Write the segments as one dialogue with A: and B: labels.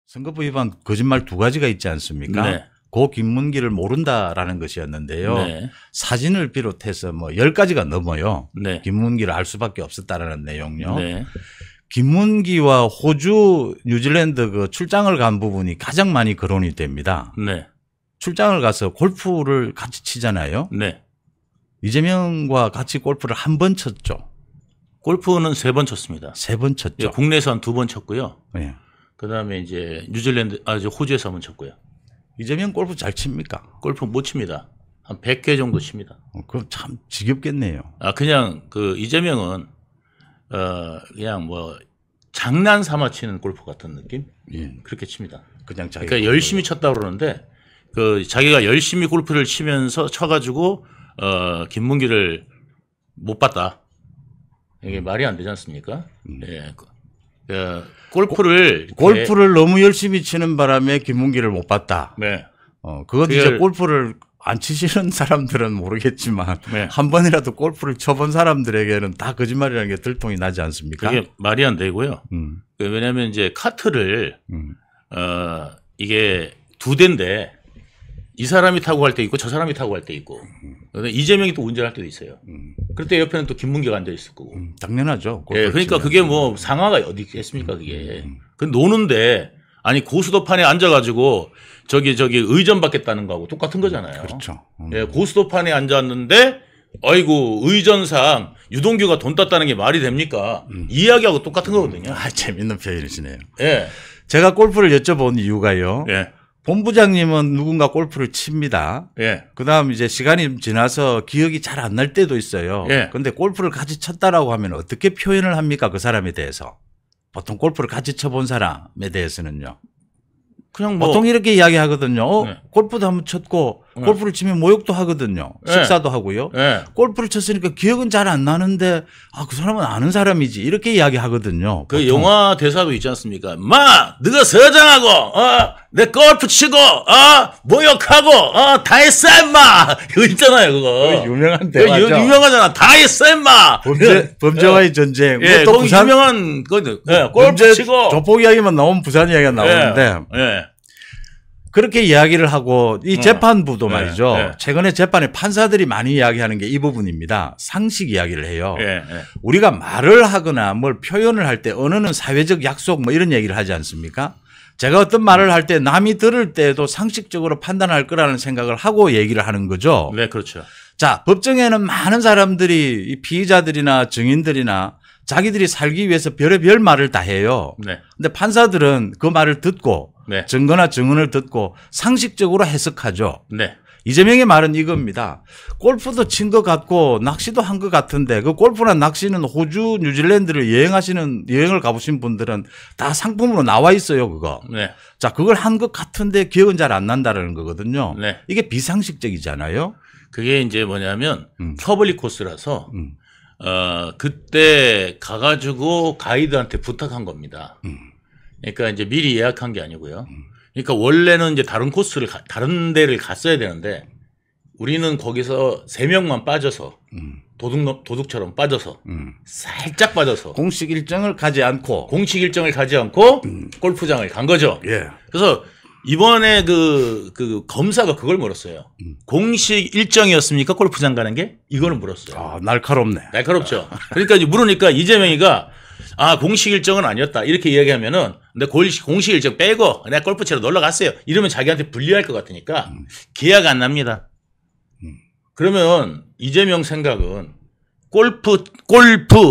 A: 선거법 위반 거짓말 두 가지가 있지 않습니까?
B: 네.
A: 고 김문기를 모른다라는 것이었는데요.
B: 네.
A: 사진을 비롯해서 뭐 10가지가 넘어요.
B: 네.
A: 김문기를 알 수밖에 없었다라는 내용요.
B: 네.
A: 김문기와 호주, 뉴질랜드 그 출장을 간 부분이 가장 많이 거론이 됩니다.
B: 네.
A: 출장을 가서 골프를 같이 치잖아요.
B: 네.
A: 이재명과 같이 골프를 한 번 쳤죠.
B: 골프는 3번 쳤습니다.
A: 3번 쳤죠.
B: 예, 국내에서 한 2번 쳤고요.
A: 네.
B: 그다음에 이제 뉴질랜드, 호주에서 한번 쳤고요.
A: 이재명 골프 잘 칩니까?
B: 골프 못 칩니다. 한 100개 정도 칩니다.
A: 그럼 참 지겹겠네요.
B: 그냥 이재명은 그냥 뭐 장난 삼아 치는 골프 같은 느낌?
A: 예.
B: 그렇게 칩니다.
A: 그냥 자기
B: 그러니까 열심히 쳤다 그러는데 자기가 열심히 골프를 치면서 쳐가지고 김문기를 못 봤다. 이게 말이 안 되지 않습니까? 예. 골프를
A: 너무 열심히 치는 바람에 김문기를 못 봤다.
B: 네.
A: 그건 이제 골프를 안 치시는 사람들은 모르겠지만
B: 네.
A: 한 번이라도 골프를 쳐본 사람들에게는 다 거짓말이라는 게 들통이 나지 않습니까?
B: 그게 말이 안 되고요. 왜냐하면 이제 카트를 이게 2대인데 이 사람이 타고 갈 때 있고 저 사람이 타고 갈 때 있고 이재명이 또 운전할 때도 있어요. 그럴 때 옆에는 또 김문기가 앉아 있을 거고.
A: 당연하죠.
B: 예, 그러니까 그게 뭐 상하가 어디 있겠습니까 그게. 그 노는데 아니 고수도판에 앉아가지고 저기 의전 받겠다는 거하고 똑같은 거잖아요.
A: 그렇죠.
B: 예, 고수도판에 앉았는데 아이고 의전상 유동규가 돈 땄다는 게 말이 됩니까? 이야기하고 똑같은 거거든요.
A: 재밌는 표현이시네요.
B: 예.
A: 제가 골프를 여쭤본 이유가요.
B: 예.
A: 본부장님은 누군가 골프를 칩니다.
B: 예.
A: 그다음 이제 시간이 지나서 기억이 잘 안 날 때도 있어요.
B: 예.
A: 그런데 골프를 같이 쳤다라고 하면 어떻게 표현을 합니까? 그 사람에 대해서. 보통 골프를 같이 쳐본 사람에 대해서는요.
B: 그냥 뭐
A: 보통 이렇게 이야기하거든요.
B: 네.
A: 골프도 한번 쳤고 골프를 치면 모욕도 하거든요.
B: 네.
A: 식사도 하고요.
B: 예.
A: 골프를 쳤으니까 기억은 잘 안 나는데 그 사람은 아는 사람이지 이렇게 이야기하거든요.
B: 그 영화 대사도 있지 않습니까? 너가 서장하고 내 골프 치고 모욕하고 다 했어 임마 이거 있잖아요 그거.
A: 유명한 대화죠.
B: 유명하잖아. 다 했어 임마.
A: 범죄와의 전쟁.
B: 예,
A: 또
B: 거기
A: 부산
B: 유명한 거든. 예, 골프 치고
A: 조폭 이야기만 나오면 부산 이야기가 나오는데
B: 예.
A: 그렇게 이야기를 하고 이 재판부도 말이죠.
B: 네.
A: 최근에 재판에 판사들이 많이 이야기하는 게 이 부분입니다. 상식 이야기를 해요.
B: 예.
A: 우리가 말을 하거나 뭘 표현을 할 때 언어는 사회적 약속 뭐 이런 얘기를 하지 않습니까? 제가 어떤 말을 할 때 남이 들을 때도 상식적으로 판단할 거라는 생각을 하고 얘기를 하는 거죠.
B: 네, 그렇죠.
A: 자, 법정에는 많은 사람들이 이 피의자들이나 증인들이나 자기들이 살기 위해서 별의별 말을 다 해요.
B: 네.
A: 근데 판사들은 그 말을 듣고
B: 네.
A: 증거나 증언을 듣고 상식적으로 해석하죠.
B: 네.
A: 이재명의 말은 이겁니다. 골프도 친 것 같고 낚시도 한 것 같은데 그 골프나 낚시는 호주, 뉴질랜드를 여행을 가보신 분들은 다 상품으로 나와 있어요, 그거.
B: 네.
A: 자, 그걸 한 것 같은데 기억은 잘 안 난다는 거거든요.
B: 네.
A: 이게 비상식적이잖아요.
B: 그게 이제 뭐냐면 퍼블릭 코스라서 그때 가가지고 가이드한테 부탁한 겁니다. 그러니까 이제 미리 예약한 게 아니고요. 그러니까 원래는 이제 다른 데를 갔어야 되는데 우리는 거기서 3명만 빠져서 도둑처럼 빠져서 살짝 빠져서
A: 공식 일정을 가지 않고
B: 골프장을 간 거죠.
A: 예.
B: 그래서 이번에 그 검사가 그걸 물었어요. 공식 일정이었습니까? 골프장 가는 게? 이거를 물었어요.
A: 날카롭네.
B: 날카롭죠. 그러니까 이제 물으니까 이재명이가 공식 일정은 아니었다. 이렇게 이야기하면은 근데 공식 일정 빼고 내가 골프 치러 놀러 갔어요. 이러면 자기한테 불리할 것 같으니까 기약 안 납니다. 그러면 이재명 생각은 골프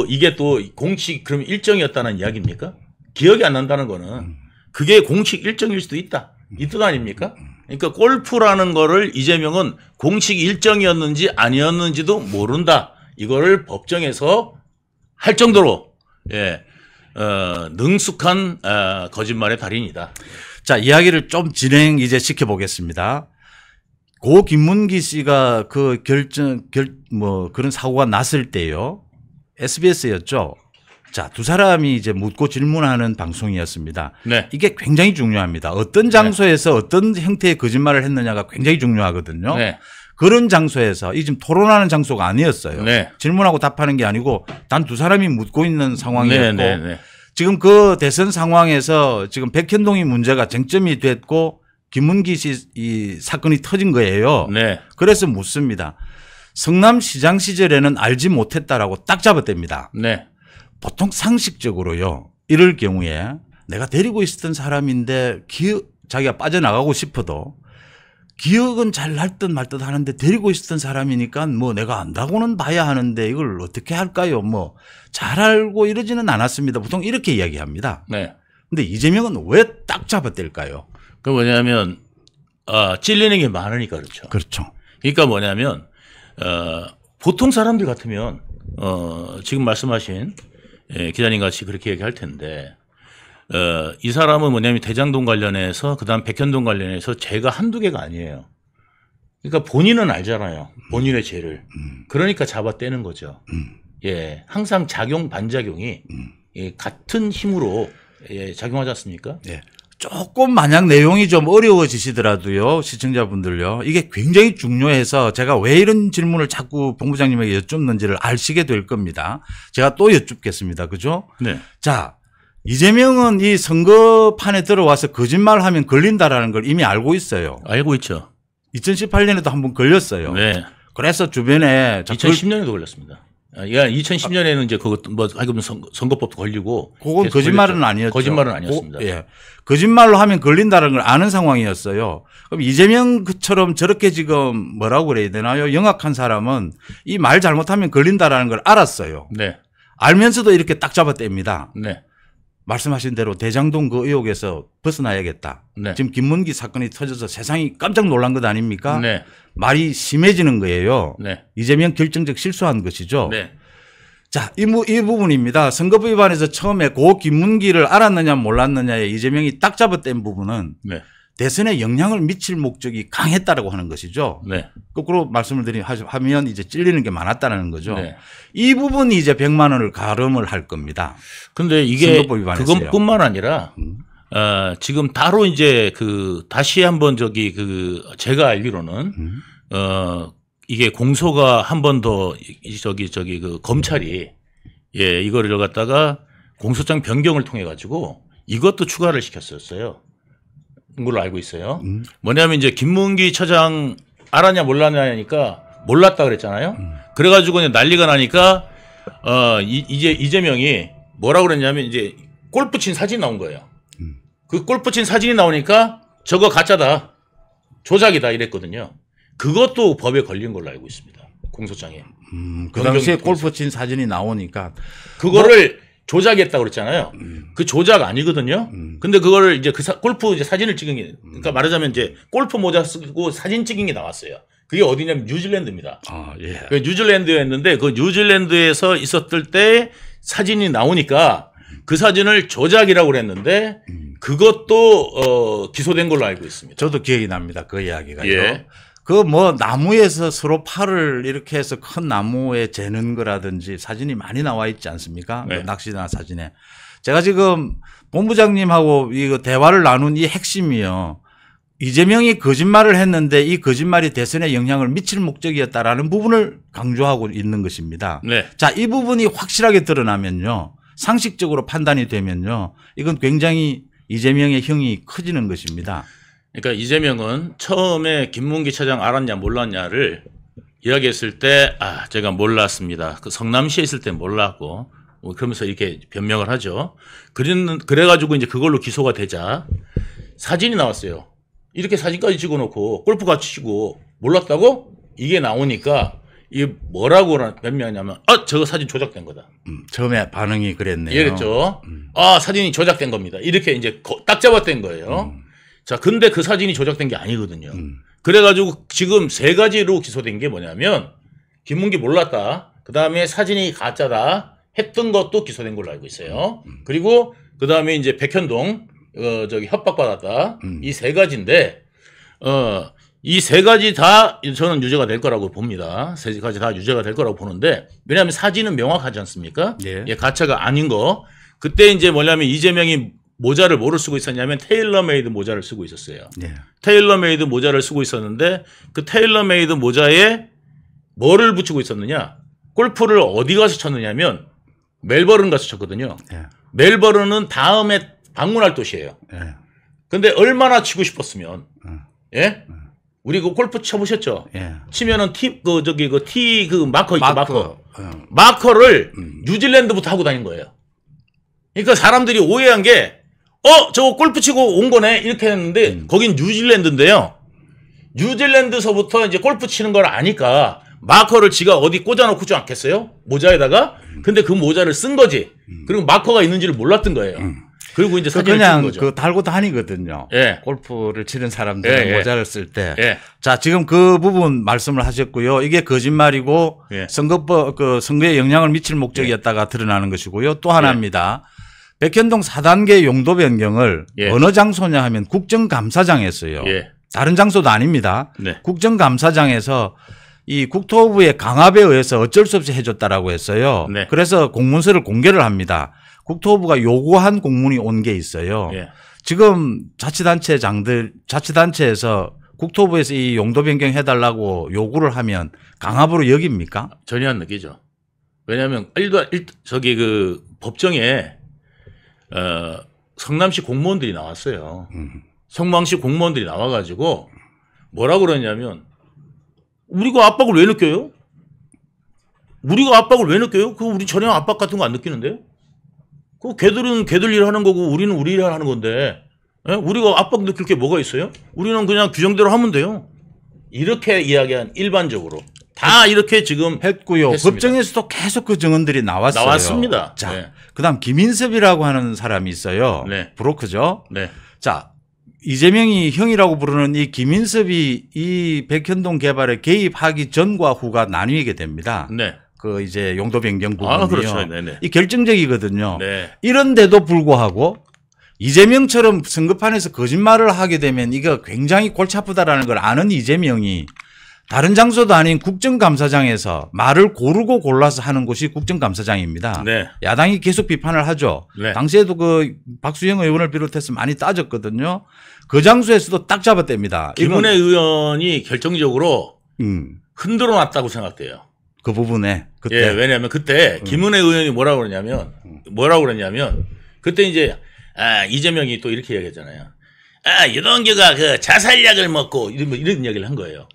B: 이게 또 공식 그럼 일정이었다는 이야기입니까? 기억이 안 난다는 거는 그게 공식 일정일 수도 있다. 이 뜻 아닙니까? 그러니까 골프라는 거를 이재명은 공식 일정이었는지 아니었는지도 모른다. 이거를 법정에서 할 정도로 능숙한 거짓말의 달인이다.
A: 자, 이야기를 좀 진행 이제 시켜보겠습니다. 고 김문기 씨가 그 그런 사고가 났을 때요. SBS였죠. 자, 두 사람이 이제 묻고 질문하는 방송이었습니다.
B: 네.
A: 이게 굉장히 중요합니다. 어떤 장소에서 어떤 형태의 거짓말을 했느냐가 굉장히 중요하거든요.
B: 네.
A: 그런 장소에서 이 지금 토론하는 장소가 아니었어요.
B: 네.
A: 질문하고 답하는 게 아니고 단 두 사람이 묻고 있는 상황이었고
B: 네.
A: 지금 그 대선 상황에서 지금 백현동이 문제가 쟁점이 됐고 김문기 씨 이 사건이 터진 거예요.
B: 네.
A: 그래서 묻습니다. 성남시장 시절에는 알지 못했다라고 딱 잡아댑니다.
B: 네.
A: 보통 상식적으로요. 이럴 경우에 내가 데리고 있었던 사람인데 자기가 빠져나가고 싶어도 기억은 잘 날 듯 말 듯 하는데 데리고 있었던 사람이니까 뭐 내가 안다고는 봐야 하는데 이걸 어떻게 할까요? 뭐 잘 알고 이러지는 않았습니다. 보통 이렇게 이야기합니다.
B: 네.
A: 근데 이재명은 왜 딱 잡아댈까요?
B: 그 뭐냐면 찔리는 게 많으니까 그렇죠.
A: 그렇죠.
B: 그러니까 뭐냐면 보통 사람들 같으면 지금 말씀하신 기자님 같이 그렇게 얘기할 텐데 이 사람은 뭐냐면 대장동 관련해서 그다음 백현동 관련해서 죄가 한두 개가 아니에요. 그러니까 본인은 알잖아요. 본인의 죄를. 그러니까 잡아떼는 거죠. 예, 항상 작용 반작용이 같은 힘으로 작용하지 않습니까?
A: 예. 조금 만약 내용이 좀 어려워지시더라도요, 시청자분들요, 이게 굉장히 중요해서 제가 왜 이런 질문을 자꾸 본부장님에게 여쭙는지를 아시게 될 겁니다. 제가 또 여쭙겠습니다. 그죠?
B: 네.
A: 자, 이재명은 이 선거판에 들어와서 거짓말하면 걸린다라는 걸 이미 알고 있어요.
B: 알고 있죠.
A: 2018년에도 한번 걸렸어요.
B: 네.
A: 그래서 주변에
B: 2010년에도 걸렸습니다. 2010년에는 이제 그것도 뭐 하여금 선거법도 걸리고.
A: 그건 거짓말은
B: 걸렸죠.
A: 아니었죠.
B: 거짓말은 아니었습니다.
A: 예. 거짓말로 하면 걸린다는 걸 아는 상황이었어요. 그럼 이재명처럼 저렇게 지금 뭐라고 그래야 되나요? 영악한 사람은 이 말 잘못하면 걸린다라는 걸 알았어요.
B: 네.
A: 알면서도 이렇게 딱 잡아댑니다.
B: 네.
A: 말씀하신 대로 대장동 그 의혹에서 벗어나야겠다.
B: 네.
A: 지금 김문기 사건이 터져서 세상이 깜짝 놀란 것 아닙니까?
B: 네.
A: 말이 심해지는 거예요.
B: 네.
A: 이재명 결정적 실수한 것이죠.
B: 네.
A: 자, 이 부분입니다. 선거법 위반에서 처음에 고 김문기를 알았느냐 몰랐느냐에 이재명이 딱 잡아뗀 부분은
B: 네.
A: 대선에 영향을 미칠 목적이 강했다라고 하는 것이죠.
B: 네.
A: 거꾸로 말씀을 하면 이제 찔리는 게 많았다는 거죠.
B: 네.
A: 이 부분이 이제 100만 원을 가름을 할 겁니다.
B: 근데 이게
A: 선거법 위반했어요.
B: 그것뿐만 아니라 지금 따로 이제 다시 한번 제가 알기로는 이게 공소가 한 번 더 검찰이 이거를 갖다가 공소장 변경을 통해 가지고 이것도 추가를 시켰었어요. 걸로 알고 있어요. 뭐냐면 이제 김문기 처장 알았냐 몰랐냐니까 몰랐다 그랬잖아요. 그래가지고 이제 난리가 나니까 이제 이재명이 뭐라고 그랬냐면 이제 골프 친 사진 나온 거예요. 그 골프 친 사진이 나오니까 저거 가짜다, 조작이다 이랬거든요. 그것도 법에 걸린 걸로 알고 있습니다. 공소장에.
A: 그 당시에 골프 친 사진이 나오니까
B: 그거를 조작했다고 그랬잖아요. 그 조작 아니거든요. 근데 그거를 이제 골프 이제 사진을 찍은 게, 그러니까 말하자면 이제 골프 모자 쓰고 사진 찍은 게 나왔어요. 그게 어디냐면 뉴질랜드입니다.
A: 아, 예.
B: 그 뉴질랜드였는데 그 뉴질랜드에서 있었을 때 사진이 나오니까 그 사진을 조작이라고 그랬는데 그것도 기소된 걸로 알고 있습니다.
A: 저도 기억이 납니다. 그 이야기가요.
B: 예.
A: 그 뭐 나무에서 서로 팔을 이렇게 해서 큰 나무에 재는 거라든지 사진이 많이 나와 있지 않습니까?
B: 네.
A: 그 낚시나 사진에. 제가 지금 본부장님하고 이거 대화를 나눈 이 핵심이요. 이재명이 거짓말을 했는데 이 거짓말이 대선에 영향을 미칠 목적이었다라는 부분을 강조하고 있는 것입니다.
B: 네.
A: 자, 이 부분이 확실하게 드러나면요. 상식적으로 판단이 되면요. 이건 굉장히 이재명의 형이 커지는 것입니다.
B: 그러니까 이재명은 처음에 김문기 차장 알았냐 몰랐냐를 이야기했을 때 제가 몰랐습니다. 그 성남시에 있을 때 몰랐고 그러면서 이렇게 변명을 하죠. 그래가지고 이제 그걸로 기소가 되자 사진이 나왔어요. 이렇게 사진까지 찍어놓고 골프 같이 치고 몰랐다고 이게 나오니까 이게 뭐라고 변명하냐면 저거 사진 조작된 거다.
A: 처음에 반응이 그랬네요.
B: 이랬죠. 사진이 조작된 겁니다. 이렇게 이제 딱 잡아뗀 거예요. 자, 근데 그 사진이 조작된 게 아니거든요. 그래가지고 지금 세 가지로 기소된 게 뭐냐면 김문기 몰랐다. 그 다음에 사진이 가짜다 했던 것도 기소된 걸로 알고 있어요. 그리고 그 다음에 이제 백현동 협박받았다. 이 세 가지인데 이 세 가지 다 저는 유죄가 될 거라고 봅니다. 세 가지 다 유죄가 될 거라고 보는데 왜냐하면 사진은 명확하지 않습니까?
A: 예.
B: 가짜가 아닌 거. 그때 이제 뭐냐면 이재명이 모자를 뭐를 쓰고 있었냐면 테일러메이드 모자를 쓰고 있었어요.
A: 네.
B: 테일러메이드 모자를 쓰고 있었는데 그 테일러메이드 모자에 뭐를 붙이고 있었느냐? 골프를 어디 가서 쳤느냐면 멜버른 가서 쳤거든요.
A: 네.
B: 멜버른은 다음에 방문할 도시예요.
A: 예.
B: 근데 얼마나 치고 싶었으면 예? 우리 그 골프 쳐보셨죠?
A: 예.
B: 치면은 티 마커 있죠, 마커.
A: 어.
B: 마커를 뉴질랜드부터 하고 다닌 거예요. 그러니까 사람들이 오해한 게 저거 골프 치고 온 거네 이렇게 했는데 거긴 뉴질랜드인데요. 뉴질랜드서부터 이제 골프 치는 걸 아니까 마커를 지가 어디 꽂아놓고 지 않겠어요? 모자에다가. 근데 그 모자를 쓴 거지. 그리고 마커가 있는지를 몰랐던 거예요. 그리고 이제 사진을 찍은
A: 그냥
B: 거죠.
A: 그 달고 다니거든요.
B: 예.
A: 골프를 치는 사람들은
B: 예, 예.
A: 모자를 쓸 때.
B: 예.
A: 자, 지금 그 부분 말씀을 하셨고요. 이게 거짓말이고
B: 예.
A: 선거에 영향을 미칠 목적이었다가 드러나는 것이고요. 또 하나입니다. 백현동 4단계 용도 변경을
B: 예.
A: 어느 장소냐 하면 국정감사장에서요.
B: 예.
A: 다른 장소도 아닙니다.
B: 네.
A: 국정감사장에서 이 국토부의 강압에 의해서 어쩔 수 없이 해줬다라고 했어요.
B: 네.
A: 그래서 공문서를 공개를 합니다. 국토부가 요구한 공문이 온 게 있어요.
B: 예.
A: 지금 자치단체에서 국토부에서 이 용도 변경 해달라고 요구를 하면 강압으로 여깁니까?
B: 전혀 안 느끼죠. 왜냐하면 그 법정에 성남시 공무원들이 나왔어요. 성남시 공무원들이 나와가지고 뭐라고 그러냐면 우리가 압박을 왜 느껴요? 우리가 압박을 왜 느껴요? 그 우리 전혀 압박 같은 거 안 느끼는데요? 그 걔들은 걔들 일 하는 거고 우리는 우리 일 하는 건데 우리가 압박 느낄 게 뭐가 있어요? 우리는 그냥 규정대로 하면 돼요. 이렇게 이야기한 일반적으로 다 이렇게 지금
A: 했고요.
B: 했습니다.
A: 법정에서도 계속 그 증언들이 나왔어요.
B: 나왔습니다.
A: 자,
B: 네.
A: 그다음 김인섭이라고 하는 사람이 있어요.
B: 네.
A: 브로커죠.
B: 네.
A: 자, 이재명이 형이라고 부르는 이 김인섭이 이 백현동 개발에 개입하기 전과 후가 나뉘게 됩니다.
B: 네.
A: 그 이제 용도 변경 부분이요.
B: 그렇죠. 네네.
A: 이 결정적이거든요.
B: 네.
A: 이런데도 불구하고 이재명처럼 선거판에서 거짓말을 하게 되면 이거 굉장히 골치 아프다라는 걸 아는 이재명이 다른 장소도 아닌 국정감사장에서 말을 고르고 골라서 하는 곳이 국정감사장입니다.
B: 네.
A: 야당이 계속 비판을 하죠.
B: 네.
A: 당시에도 그 박수영 의원을 비롯해서 많이 따졌거든요. 그 장소에서도 딱 잡아댑니다.
B: 김은혜 의원이 결정적으로
A: 이건,
B: 흔들어 놨다고 생각돼요.
A: 그 부분에 그때
B: 예, 왜냐하면 그때 김은혜 의원이 뭐라고 그러냐면 그때 이제 이재명이 또 이렇게 얘기했잖아요. 유동규가 그 자살약을 먹고 이런 이야기를 한 거예요.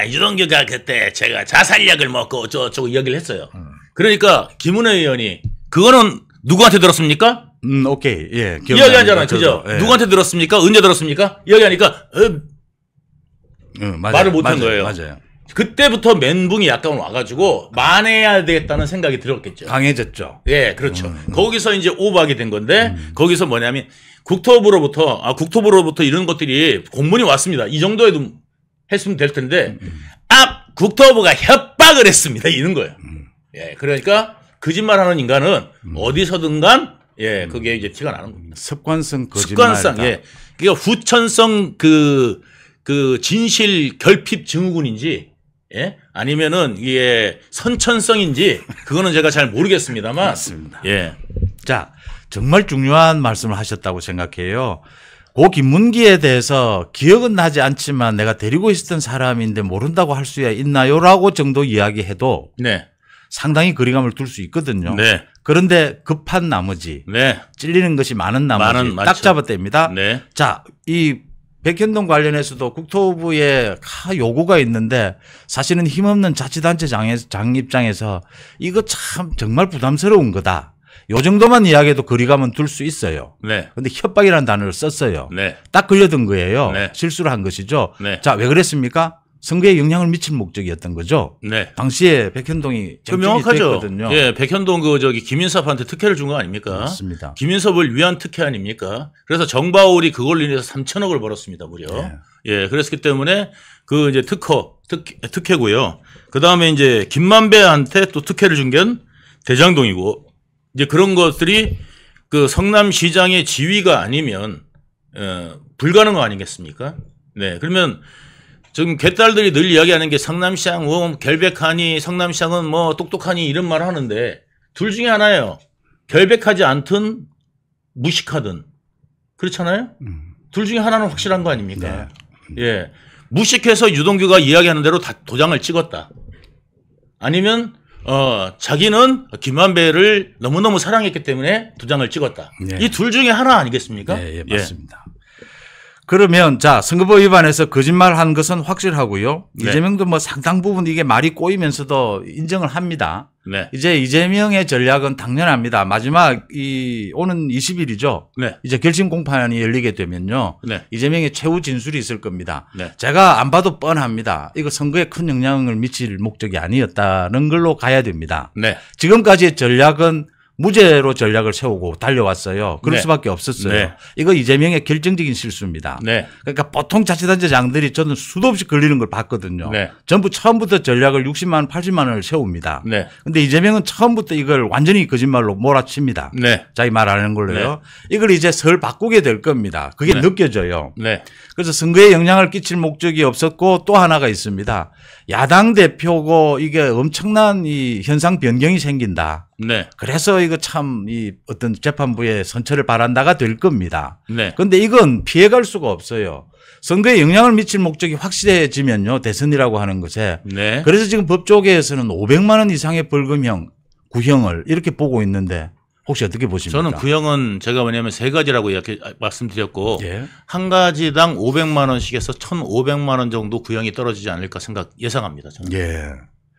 B: 유동규가 그때 제가 자살약을 먹고 저거 이야기를 했어요.
A: 그러니까
B: 김은혜 의원이 그거는 누구한테 들었습니까?
A: 오케이. 예.
B: 이야기하잖아요. 그죠?
A: 예.
B: 누구한테 들었습니까? 언제 들었습니까? 이야기하니까
A: 맞아요.
B: 말을 못한 거예요.
A: 맞아요.
B: 그때부터 멘붕이 약간 와가지고 만회해야 되겠다는 생각이 들었겠죠.
A: 강해졌죠.
B: 예, 그렇죠. 거기서 이제 오버하게 된 건데 거기서 뭐냐면 국토부로부터 이런 것들이 공문이 왔습니다. 이 정도에도 했으면 될 텐데 국토부가 협박을 했습니다. 이런 거예요. 예, 그러니까 거짓말하는 인간은 어디서든간 예, 그게 이제 티가 나는 겁니다.
A: 습관성 거짓말.
B: 습관성, 예, 그러니까 후천성 그 진실 결핍 증후군인지. 예? 아니면은 이게 선천성인지 그거는 제가 잘 모르겠습니다만
A: 맞습니다.
B: 예.
A: 자, 정말 중요한 말씀을 하셨다고 생각해요. 고 김문기에 대해서 기억은 나지 않지만 내가 데리고 있었던 사람인데 모른다고 할 수 있나요라고 정도 이야기해도
B: 네.
A: 상당히 거리감을 둘 수 있거든요.
B: 네.
A: 그런데 급한 나머지
B: 네.
A: 찔리는 것이 많은 나머지 딱
B: 맞죠.
A: 잡아댑니다.
B: 네.
A: 자, 이 백현동 관련해서도 국토부에 요구가 있는데 사실은 힘없는 자치단체 장 입장에서 이거 참 정말 부담스러운 거다. 요 정도만 이야기해도 거리감은 둘 수 있어요.
B: 네.
A: 그런데 협박이라는 단어를 썼어요.
B: 네.
A: 딱 걸려든 거예요.
B: 네.
A: 실수를 한 것이죠.
B: 네.
A: 자, 왜 그랬습니까? 선거에 영향을 미칠 목적이었던 거죠.
B: 네.
A: 당시에 백현동이
B: 명확하죠.
A: 됐거든요.
B: 예, 백현동 김인섭한테 특혜를 준 거 아닙니까?
A: 맞습니다.
B: 김인섭을 위한 특혜 아닙니까? 그래서 정바울이 그걸 인해서 3천억을 벌었습니다, 무려.
A: 네.
B: 예, 그랬기 때문에 그 이제 특혜고요. 그 다음에 이제 김만배한테 또 특혜를 준 게 대장동이고 이제 그런 것들이 그 성남시장의 지위가 아니면 불가능한 거 아니겠습니까? 네, 그러면 지금 개딸들이 늘 이야기하는 게 성남시장 뭐 결백하니 성남시장은 뭐 똑똑하니 이런 말 하는데 둘 중에 하나예요. 결백하지 않든 무식하든 그렇잖아요. 둘 중에 하나는 확실한 거 아닙니까?
A: 네.
B: 예, 무식해서 유동규가 이야기하는 대로 다 도장을 찍었다. 아니면 자기는 김만배를 너무너무 사랑했기 때문에 도장을 찍었다.
A: 네.
B: 이 둘 중에 하나 아니겠습니까?
A: 네, 맞습니다. 그러면 자 선거법 위반해서 거짓말한 것은 확실하고요.
B: 네.
A: 이재명도 뭐 상당 부분 이게 말이 꼬이면서도 인정을 합니다.
B: 네.
A: 이제 이재명의 전략은 당연합니다. 마지막 오는 20일이죠.
B: 네.
A: 이제 결심 공판이 열리게 되면요.
B: 네.
A: 이재명의 최후 진술이 있을 겁니다.
B: 네.
A: 제가 안 봐도 뻔합니다. 이거 선거에 큰 영향을 미칠 목적이 아니었다는 걸로 가야 됩니다.
B: 네.
A: 지금까지의 전략은 무죄로 전략을 세우고 달려왔어요. 그럴
B: 네.
A: 수밖에 없었어요.
B: 네.
A: 이거 이재명의 결정적인 실수입니다.
B: 네.
A: 그러니까 보통 자치단체장들이 저는 수도 없이 걸리는 걸 봤거든요.
B: 네.
A: 전부 처음부터 전략을 60만 원, 80만 원을 세웁니다.
B: 네.
A: 근데 이재명은 처음부터 이걸 완전히 거짓말로 몰아칩니다.
B: 네.
A: 자기 말하는 걸로요. 이걸 이제 설 바꾸게 될 겁니다. 그게
B: 네.
A: 느껴져요.
B: 네.
A: 그래서 선거에 영향을 끼칠 목적이 없었고 또 하나가 있습니다. 야당 대표고 이게 엄청난 이 현상 변경이 생긴다.
B: 네.
A: 그래서 이거 참 이 어떤 재판부의 선처를 바란다가 될 겁니다.
B: 네.
A: 그런데 이건 피해갈 수가 없어요. 선거에 영향을 미칠 목적이 확실해지면요. 대선이라고 하는 것에.
B: 네.
A: 그래서 지금 법조계에서는 500만 원 이상의 벌금형, 구형을 이렇게 보고 있는데 혹시 어떻게 보십니까?
B: 저는 구형은 제가 뭐냐면 세 가지라고 이렇게 말씀드렸고
A: 예.
B: 한 가지당 500만 원씩에서 1,500만 원 정도 구형이 떨어지지 않을까 예상합니다. 저는.
A: 예.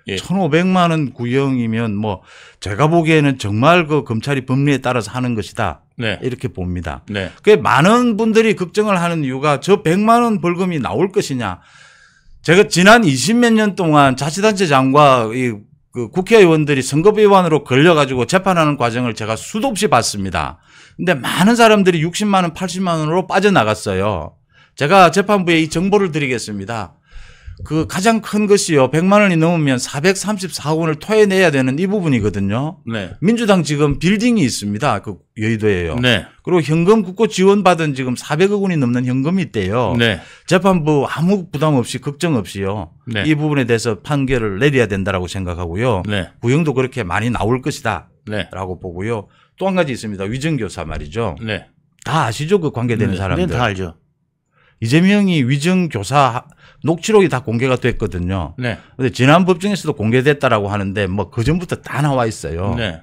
B: 예.
A: 1,500만 원 구형이면 뭐 제가 보기에는 정말 그 검찰이 법리에 따라서 하는 것이다.
B: 네.
A: 이렇게 봅니다.
B: 네.
A: 그 많은 분들이 걱정을 하는 이유가 저 100만 원 벌금이 나올 것이냐. 제가 지난 20몇 년 동안 자치단체장과 그 국회의원들이 선거법 위반으로 걸려가지고 재판하는 과정을 제가 수도 없이 봤습니다. 근데 많은 사람들이 60만 원, 80만 원으로 빠져나갔어요. 제가 재판부에 이 정보를 드리겠습니다. 그 가장 큰 것이요. 100만 원이 넘으면 434억 원을 토해내야 되는 이 부분이거든요.
B: 네.
A: 민주당 지금 빌딩이 있습니다. 그 여의도에요.
B: 네.
A: 그리고 현금 국고 지원받은 지금 400억 원이 넘는 현금이 있대요.
B: 네.
A: 재판부 아무 부담 없이 걱정 없이요.
B: 네.
A: 이 부분에 대해서 판결을 내려야 된다라고 생각하고요.
B: 네.
A: 구형도 그렇게 많이 나올 것이다.
B: 네.
A: 라고 보고요. 또 한 가지 있습니다. 위정교사 말이죠.
B: 네.
A: 다 아시죠? 그 관계되는
B: 네.
A: 사람들.
B: 네. 다 알죠.
A: 이재명이 위정교사 녹취록이 다 공개가 됐거든요.
B: 네.
A: 근데 지난 법정에서도 공개됐다라고 하는데 뭐 그전부터 다 나와 있어요.
B: 네.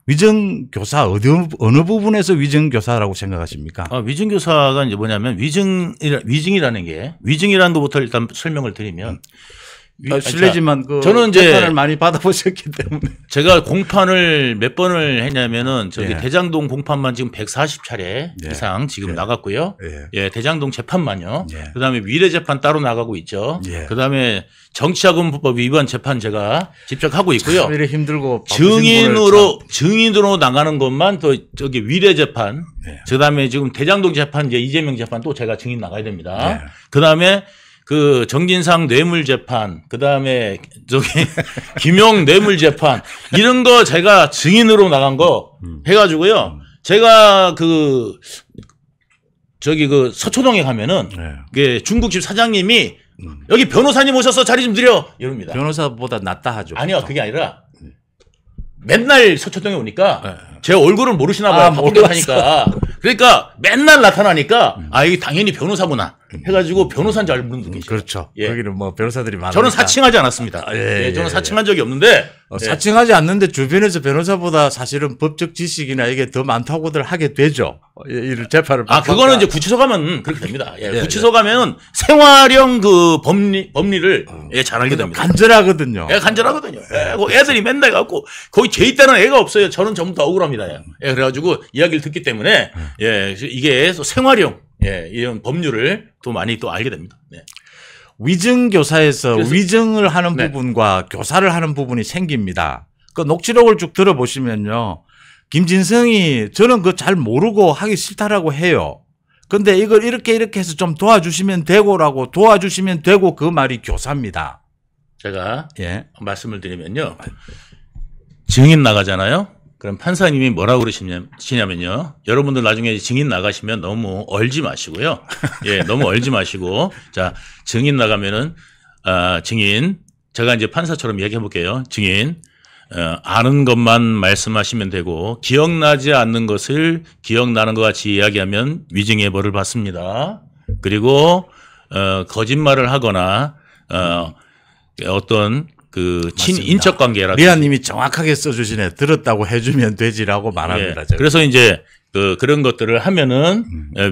A: 위정교사 어느 부분에서 위정교사라고 생각하십니까?
B: 위증교사가 이제 뭐냐면 위증이라는 게 위증이라는 것부터 일단 설명을 드리면
A: 실례지만 그
B: 저는 이제
A: 재판을 많이 받아보셨기 때문에
B: 제가 공판을 몇 번을 했냐면은 저기
A: 예.
B: 대장동 공판만 지금 140차례
A: 예.
B: 이상 지금
A: 예.
B: 나갔고요.
A: 예.
B: 예, 대장동 재판만요.
A: 예.
B: 그다음에 위례 재판 따로 나가고 있죠.
A: 예.
B: 그다음에 정치자금법 위반 재판 제가 직접 하고 있고요.
A: 참 이래 힘들고 바쁘신 분을
B: 증인으로 나가는 것만 또 저기 위례 재판,
A: 예.
B: 그다음에 지금 대장동 재판 이제 이재명 재판 또 제가 증인 나가야 됩니다.
A: 예.
B: 그다음에 그 정진상 뇌물 재판, 그다음에 저기 김용 뇌물 재판 이런 거 제가 증인으로 나간 거 해가지고요. 제가 그 저기 그 서초동에 가면은 그 중국집 사장님이 여기 변호사님 오셔서 자리 좀 드려 이럽니다.
A: 변호사보다 낫다 하죠.
B: 아니요, 그게 아니라 맨날 서초동에 오니까 제 얼굴을 모르시나 봐요.
A: 아,
B: 바쁘게 하니까. 그러니까 맨날 나타나니까 아, 이게 당연히 변호사구나 해가지고 변호사인 줄 알고 분들 계시죠.
A: 그렇죠.
B: 예.
A: 거기는 뭐 변호사들이 많아요.
B: 저는 사칭하지 않았습니다.
A: 예,
B: 예, 저는
A: 예,
B: 사칭한 적이 없는데 예.
A: 사칭하지 않는데 주변에서 변호사보다 사실은 법적 지식이나 이게 더 많다고들 하게 되죠. 이 재판을.
B: 그거는 이제 구치소 가면 그렇게 됩니다. 예,
A: 예,
B: 구치소 가면 생활형 그 법리를 예, 잘 알게 됩니다.
A: 간절하거든요.
B: 예, 간절하거든요. 예, 그 애들이 맨날 갖고 거의 제 있다는 애가 없어요. 저는 전부 다 억울합니다. 예, 그래가지고 이야기를 듣기 때문에 예, 이게 생활형 예, 이런 법률을 또 많이 또 알게 됩니다. 네.
A: 위증교사에서 위증을 하는
B: 네.
A: 부분과 교사를 하는 부분이 생깁니다. 그 녹취록을 쭉 들어보시면요. 김진성이 저는 그거 잘 모르고 하기 싫다라고 해요. 근데 이걸 이렇게 해서 좀 도와주시면 되고라고 도와주시면 되고 그 말이 교사입니다.
B: 제가
A: 예.
B: 말씀을 드리면요. 증인 나가잖아요. 그럼 판사님이 뭐라고 그러시냐면요. 여러분들 나중에 증인 나가시면 너무 얼지 마시고요. 예, 너무 얼지 마시고. 자, 증인 나가면은, 증인. 제가 이제 판사처럼 얘기해 볼게요. 증인. 아는 것만 말씀하시면 되고, 기억나지 않는 것을 기억나는 것 같이 이야기하면 위증의 벌을 받습니다. 그리고, 거짓말을 하거나, 어떤 그 친인척 관계라든지.
A: 리아님이 정확하게 써주시네. 들었다고 해주면 되지라고 말합니다.
B: 예. 그래서 이제 그런 것들을 하면은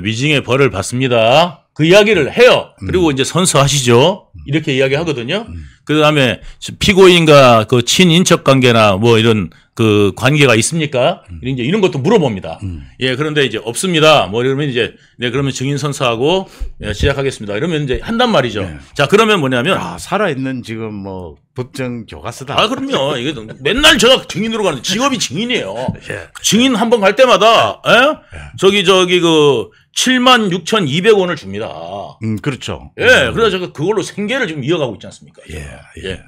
B: 위증의 벌을 받습니다. 그 이야기를 해요. 그리고 이제 선서하시죠. 이렇게 이야기하거든요. 그 다음에 피고인과 그 친인척 관계나 뭐 이런 그 관계가 있습니까? 이제 이런 것도 물어봅니다. 예, 그런데 이제 없습니다. 뭐 이러면 이제 네, 그러면 증인 선서하고 시작하겠습니다. 이러면 이제 한단 말이죠.
A: 네.
B: 자, 그러면 뭐냐면
A: 살아있는 지금 뭐 법정 교과서다.
B: 아, 그럼요. 이게 맨날 제가 증인으로 가는데 직업이 증인이에요.
A: 예.
B: 증인 한 번 갈 때마다, 저기, 그 76,200원을 줍니다.
A: 그렇죠.
B: 예. 그래서 제가 그걸로 생계를 지금 이어가고 있지 않습니까?
A: 예.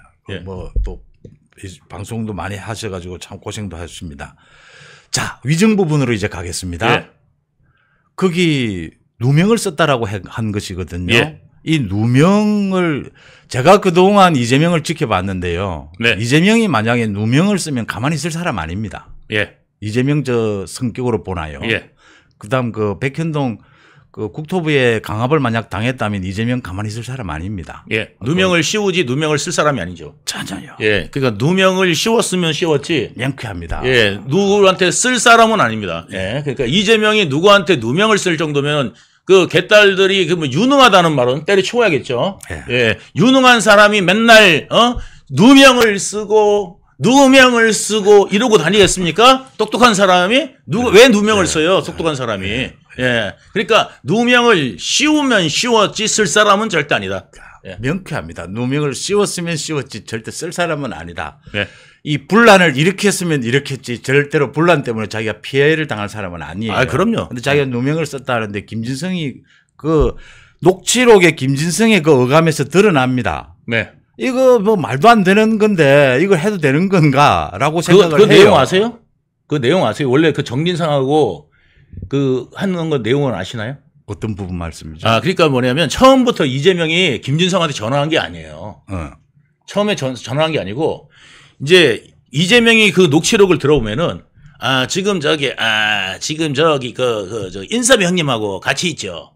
A: 뭐 또 방송도 많이 하셔가지고 참 고생도 하셨습니다. 자, 위증 부분으로 이제 가겠습니다.
B: 예.
A: 거기 누명을 썼다라고 한 것이거든요.
B: 예.
A: 이 누명을 제가 그동안 이재명을 지켜봤는데요.
B: 네.
A: 이재명이 만약에 누명을 쓰면 가만히 있을 사람 아닙니다.
B: 예.
A: 이재명 저 성격으로 보나요.
B: 예.
A: 그다음 그 백현동 그 국토부에 강압을 만약 당했다면 이재명 가만히 있을 사람 아닙니다.
B: 예. 누명을 씌우지 누명을 쓸 사람이 아니죠.
A: 전혀요.
B: 예. 그러니까 누명을 씌웠으면 씌웠지.
A: 명쾌합니다.
B: 예. 누구한테 쓸 사람은 아닙니다. 예. 그러니까 이재명이 누구한테 누명을 쓸 정도면 그 개딸들이 그 뭐 유능하다는 말은 때려치워야겠죠. 예. 유능한 사람이 맨날 누명을 쓰고 이러고 다니겠습니까? 똑똑한 사람이 왜 누명을 써요? 똑똑한 사람이. 예. 그러니까 누명을 씌우면 씌웠지 쓸 사람은 절대 아니다. 예.
A: 명쾌합니다. 누명을 씌웠으면 씌웠지 절대 쓸 사람은 아니다.
B: 예.
A: 이 분란을 일으켰으면 일으켰지 절대로 분란 때문에 자기가 피해를 당할 사람은 아니에요.
B: 아, 그럼요.
A: 근데 자기가 누명을 썼다 하는데 김진성이 그 녹취록에 김진성의 그 어감에서 드러납니다.
B: 네.
A: 이거 뭐 말도 안 되는 건데 이걸 해도 되는 건가라고 생각을
B: 그
A: 해요.
B: 내용 아세요? 그 내용 아세요? 원래 그 정진상하고 그 하는 거 내용은 아시나요?
A: 어떤 부분 말씀이죠?
B: 아, 그러니까 뭐냐면 처음부터 이재명이 김진성한테 전화한 게 아니에요. 처음에 전화한 게 아니고 이제 이재명이 그 녹취록을 들어보면은 지금 저기 저 인섭이 형님하고 같이 있죠.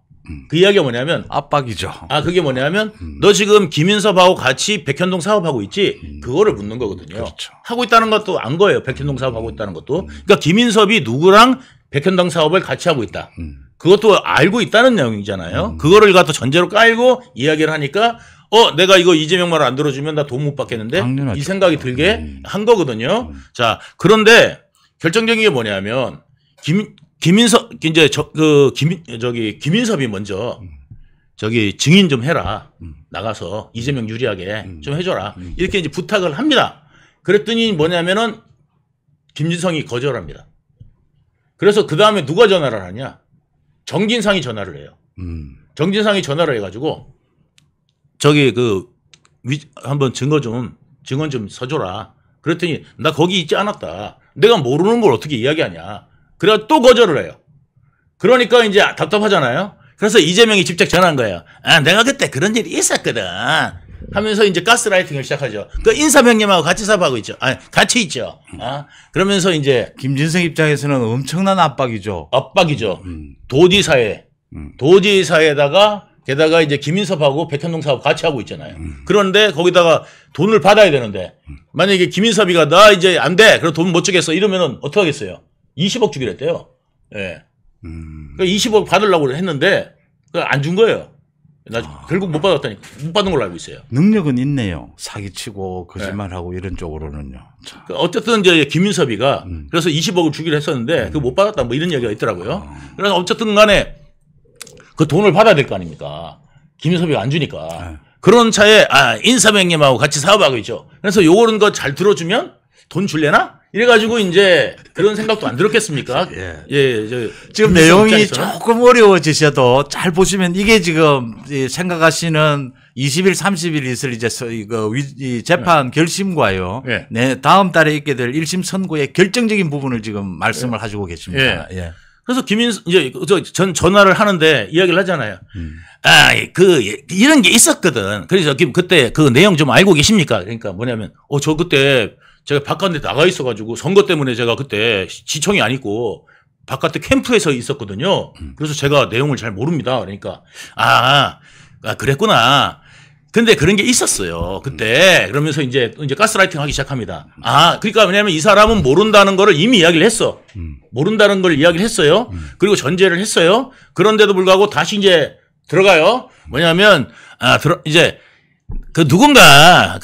B: 그 이야기가 뭐냐면
A: 압박이죠.
B: 그게 뭐냐면 너 지금 김인섭하고 같이 백현동 사업하고 있지? 그거를 묻는 거거든요.
A: 그렇죠.
B: 하고 있다는 것도 안 거예요. 백현동 사업하고 있다는 것도. 그러니까 김인섭이 누구랑 백현동 사업을 같이 하고 있다. 그것도 알고 있다는 내용이잖아요. 그거를 갖다 전제로 깔고 이야기를 하니까 내가 이거 이재명 말을 안 들어주면 나 돈 못 받겠는데
A: 당연하죠.
B: 이 생각이 들게 한 거거든요. 자, 그런데 결정적인 게 뭐냐면 김인섭 이제 김인섭이 먼저 저기 증인 좀 해라. 나가서 이재명 유리하게 좀 해줘라. 이렇게 이제 부탁을 합니다. 그랬더니 뭐냐면은 김진성이 거절합니다. 그래서 그 다음에 누가 전화를 하냐? 정진상이 전화를 해요. 정진상이 전화를 해가지고 저기 한번 증언 좀 서줘라. 그랬더니 나 거기 있지 않았다. 내가 모르는 걸 어떻게 이야기하냐. 그래가 또 거절을 해요. 그러니까 이제 답답하잖아요. 그래서 이재명이 직접 전화한 거예요. 내가 그때 그런 일이 있었거든. 하면서 이제 가스라이팅을 시작하죠. 그 인섭 형님하고 같이 사업하고 있죠. 같이 있죠. 그러면서 이제
A: 김진성 입장에서는 엄청난 압박이죠.
B: 압박이죠. 도지사에다가 게다가 이제 김인섭하고 백현동 사업 같이 하고 있잖아요. 그런데 거기다가 돈을 받아야 되는데 만약에 김인섭이가 나 이제 안 돼. 그럼 돈 못 주겠어. 이러면은 어떻게 하겠어요? 20억 주기로 했대요. 예. 그러니까 20억 받으려고 했는데 안 준 거예요. 나 결국 못 받았다니 못 받은 걸로 알고 있어요.
A: 능력은 있네요. 사기치고 거짓말하고 이런 쪽으로는요. 참.
B: 어쨌든 이제 김인섭이가 그래서 20억을 주기로 했었는데 그거 못 받았다 뭐 이런 얘기가 있더라고요. 그래서 어쨌든 간에 그 돈을 받아야 될 거 아닙니까? 김인섭이가 안 주니까. 그런 차에 인섭 형님하고 같이 사업하고 있죠. 그래서 요거는 거 잘 들어주면 돈 줄래나? 이래가지고 이제 그런 생각도 안 들었겠습니까?
A: 지금 내용이 조금 어려워지셔도 잘 보시면 이게 지금 생각하시는 20일, 30일 있을 이제 이 재판 결심과요. 다음 달에 있게 될 1심 선고의 결정적인 부분을 지금 말씀을 하시고 계십니다.
B: 그래서 이제 전 전화를 하는데 이야기를 하잖아요. 이런 게 있었거든. 그래서 그때 그 내용 좀 알고 계십니까? 그러니까 뭐냐면, 저 그때 제가 바깥에 나가 있어가지고 선거 때문에 제가 그때 지청이 아니고 바깥에 캠프에서 있었거든요. 그래서 제가 내용을 잘 모릅니다. 그러니까, 그랬구나. 근데 그런 게 있었어요. 그때. 그러면서 이제 가스라이팅 하기 시작합니다. 아, 그러니까 왜냐면 이 사람은 모른다는 거를 이미 이야기를 했어. 모른다는 걸 이야기를 했어요. 그리고 전제를 했어요. 그런데도 불구하고 다시 이제 들어가요. 뭐냐면, 이제 그 누군가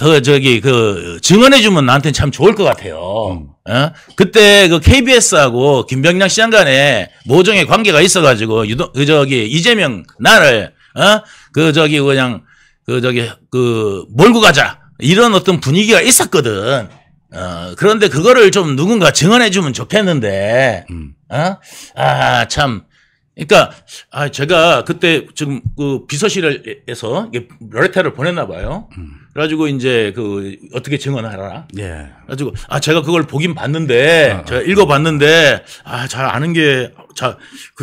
B: 증언해주면 나한테는 참 좋을 것 같아요. 그때 그 KBS하고 김병량 시장 간에 모종의 관계가 있어가지고 이재명 나를 몰고 가자 이런 어떤 분위기가 있었거든. 그런데 그거를 좀 누군가 증언해주면 좋겠는데, 참. 그러니까 제가 그때 지금 그 비서실에서 레터를 보냈나 봐요. 그래가지고 이제 어떻게 증언하라.
A: 예.
B: 그래가지고 제가 그걸 보긴 봤는데 제가 읽어봤는데 잘 아는 게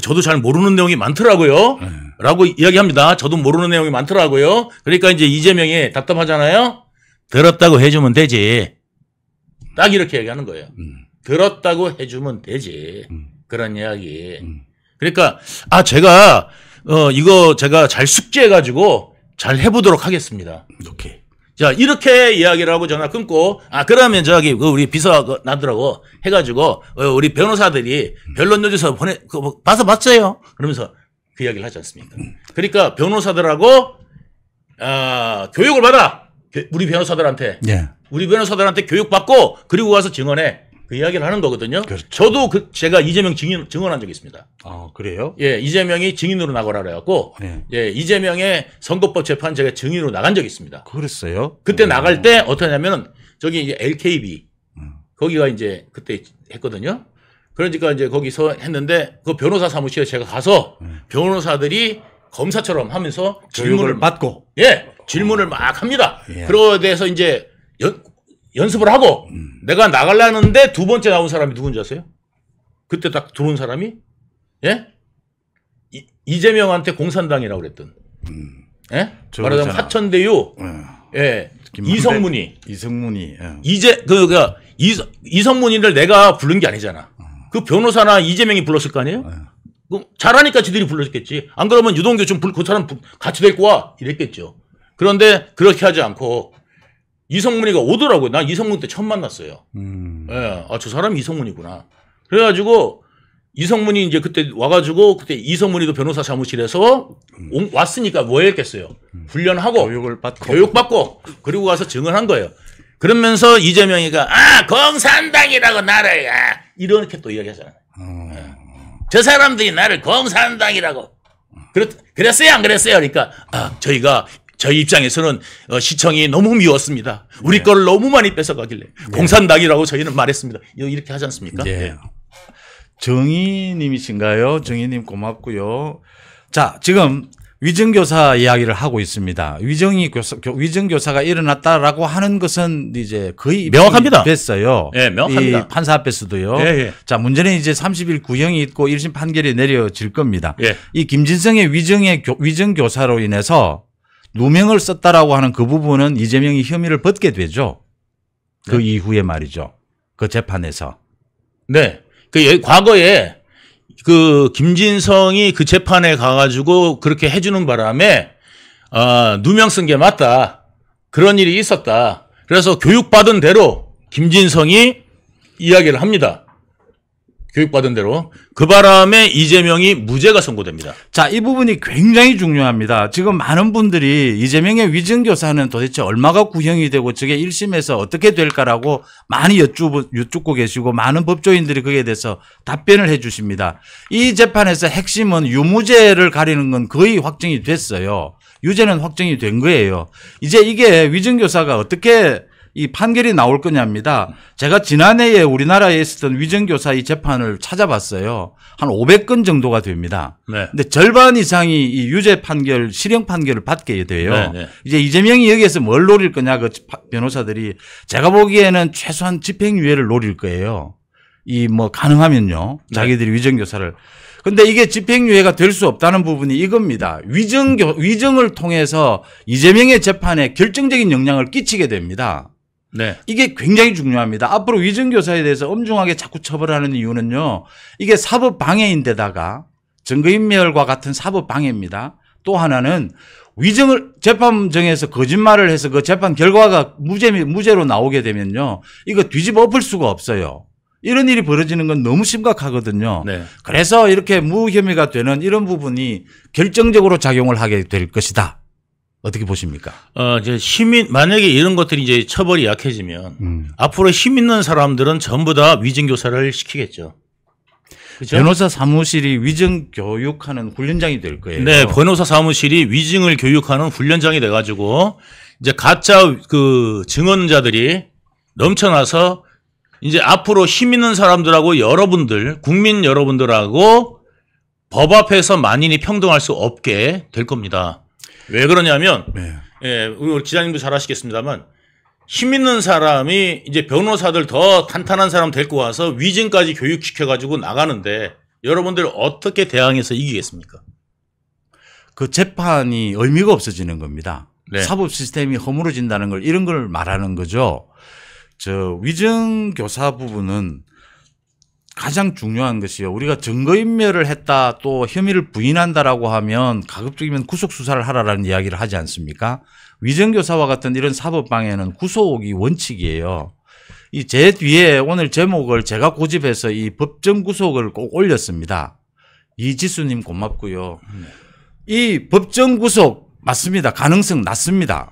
B: 저도 잘 모르는 내용이 많더라고요. 라고 이야기합니다. 저도 모르는 내용이 많더라고요. 그러니까 이제 이재명이 답답하잖아요. 들었다고 해주면 되지. 딱 이렇게 얘기하는 거예요. 들었다고 해주면 되지. 그런 이야기. 그러니까 제가 이거 제가 잘 숙지해가지고 잘 해보도록 하겠습니다.
A: 오케이.
B: 자, 이렇게 이야기를 하고 전화 끊고 그러면 우리 비서 나들하고 해가지고 우리 변호사들이 변론 노조에서 봐서 봤어요. 그러면서 그 이야기를 하지 않습니까? 그러니까 변호사들하고 교육을 받아. 우리 변호사들한테.
A: 예.
B: 우리 변호사들한테 교육받고 그리고 와서 증언해. 그 이야기를 하는 거거든요.
A: 그렇죠.
B: 저도 제가 이재명 증언한 적이 있습니다.
A: 그래요?
B: 예, 이재명이 증인으로 나가라 그래갖고, 예, 이재명의 선거법 재판 제가 증인으로 나간 적이 있습니다.
A: 그랬어요?
B: 그때 나갈 때 어떠냐면은 저기 이제 LKB 거기가 이제 그때 했거든요. 그러니까 이제 거기서 했는데 그 변호사 사무실에 제가 가서 변호사들이 검사처럼 하면서 질문을
A: 받고,
B: 질문을 막 합니다.
A: 예.
B: 그러에 대해서 이제 연습을 하고 내가 나가려는데 두 번째 나온 사람이 누군지 아세요? 그때 딱 들어온 사람이 이재명한테 공산당이라고 그랬던 말하자면 화천대유 이성문이 이성문이를 내가 부른 게 아니잖아. 그 변호사나 이재명이 불렀을 거 아니에요? 잘하니까 지들이 불렀겠지. 안 그러면 유동규 좀 그 사람 같이 데리고 와 이랬겠죠. 그런데 그렇게 하지 않고 이성문이가 오더라고요. 난 이성문 때 처음 만났어요. 저 사람이 이성문이구나. 그래가지고 이성문이 이제 그때 와가지고 그때 이성문이도 변호사 사무실에서 왔으니까 뭐 했겠어요. 훈련하고 교육받고 그리고 와서 증언한 거예요. 그러면서 이재명이가 공산당이라고 나를 이렇게 또 이야기하잖아요. 저 사람들이 나를 공산당이라고 그랬어요 안 그랬어요? 그러니까 저희 입장에서는 시청이 너무 미웠습니다. 우리 거를 너무 많이 뺏어가길래 공산당이라고 저희는 말했습니다. 이렇게 하지 않습니까?
A: 네. 정희님이신가요? 정희님 고맙고요. 자, 지금 위정교사 이야기를 하고 있습니다. 위정교사가 일어났다라고 하는 것은 이제 거의
B: 명확합니다.
A: 됐어요.
B: 네, 명확합니다.
A: 이 판사 앞에서도요.
B: 예.
A: 자, 문제는 이제 30일 구형이 있고 1심 판결이 내려질 겁니다.
B: 예.
A: 이 김진성의 위정교사로 인해서 누명을 썼다라고 하는 그 부분은 이재명이 혐의를 벗게 되죠. 그 이후에 말이죠. 그 재판에서.
B: 네. 과거에 그 김진성이 그 재판에 가가지고 그렇게 해주는 바람에 누명 쓴 게 맞다. 그런 일이 있었다. 그래서 교육받은 대로 김진성이 이야기를 합니다. 교육받은 대로. 그 바람에 이재명이 무죄가 선고됩니다.
A: 자, 이 부분이 굉장히 중요합니다. 지금 많은 분들이 이재명의 위정교사는 도대체 얼마가 구형이 되고 저게 1심에서 어떻게 될까라고 많이 여쭙고 계시고 많은 법조인들이 거기에 대해서 답변을 해 주십니다. 이 재판에서 핵심은 유무죄를 가리는 건 거의 확정이 됐어요. 유죄는 확정이 된 거예요. 이제 이게 위정교사가 어떻게 이 판결이 나올 거냐입니다. 제가 지난해에 우리나라에 있었던 위정교사 이 재판을 찾아봤어요. 한 500건 정도가 됩니다.
B: 네.
A: 근데 절반 이상이 이 유죄 판결, 실형 판결을 받게 돼요.
B: 네.
A: 이제 이재명이 여기에서 뭘 노릴 거냐 그 변호사들이 제가 보기에는 최소한 집행유예를 노릴 거예요. 가능하면요. 자기들이 위정교사를. 근데 이게 집행유예가 될 수 없다는 부분이 이겁니다. 위정을 통해서 이재명의 재판에 결정적인 영향을 끼치게 됩니다.
B: 네.
A: 이게 굉장히 중요합니다. 앞으로 위정교사에 대해서 엄중하게 자꾸 처벌하는 이유는요. 이게 사법방해인데다가 증거인멸과 같은 사법방해입니다. 또 하나는 위증을 재판정에서 거짓말을 해서 그 재판 결과가 무죄로 나오게 되면요. 이거 뒤집어 엎을 수가 없어요. 이런 일이 벌어지는 건 너무 심각하거든요.
B: 네.
A: 그래서 이렇게 무혐의가 되는 이런 부분이 결정적으로 작용을 하게 될 것이다. 어떻게 보십니까?
B: 이제 만약에 이런 것들이 이제 처벌이 약해지면 앞으로 힘 있는 사람들은 전부 다 위증교사를 시키겠죠. 그렇죠?
A: 변호사 사무실이 위증 교육하는 훈련장이 될 거예요.
B: 네, 변호사 사무실이 위증을 교육하는 훈련장이 돼가지고 이제 가짜 그 증언자들이 넘쳐나서 이제 앞으로 힘 있는 사람들하고 여러분들, 국민 여러분들하고 법 앞에서 만인이 평등할 수 없게 될 겁니다. 왜 그러냐면,
A: 네.
B: 예, 우리 기자님도 잘 아시겠습니다만, 힘 있는 사람이 이제 변호사들 더 탄탄한 사람 데리고 와서 위증까지 교육시켜가지고 나가는데 여러분들 어떻게 대항해서 이기겠습니까?
A: 그 재판이 의미가 없어지는 겁니다.
B: 네.
A: 사법 시스템이 허물어진다는 걸 이런 걸 말하는 거죠. 저 위증교사 부분은 가장 중요한 것이요. 우리가 증거인멸을 했다 또 혐의를 부인한다라고 하면 가급적이면 구속수사를 하라라는 이야기를 하지 않습니까? 위증교사와 같은 이런 사법방해는 구속이 원칙이에요. 이 제 뒤에 오늘 제목을 제가 고집해서 이 법정 구속을 꼭 올렸습니다. 이지수님 고맙고요. 이 법정 구속 맞습니다. 가능성 낮습니다.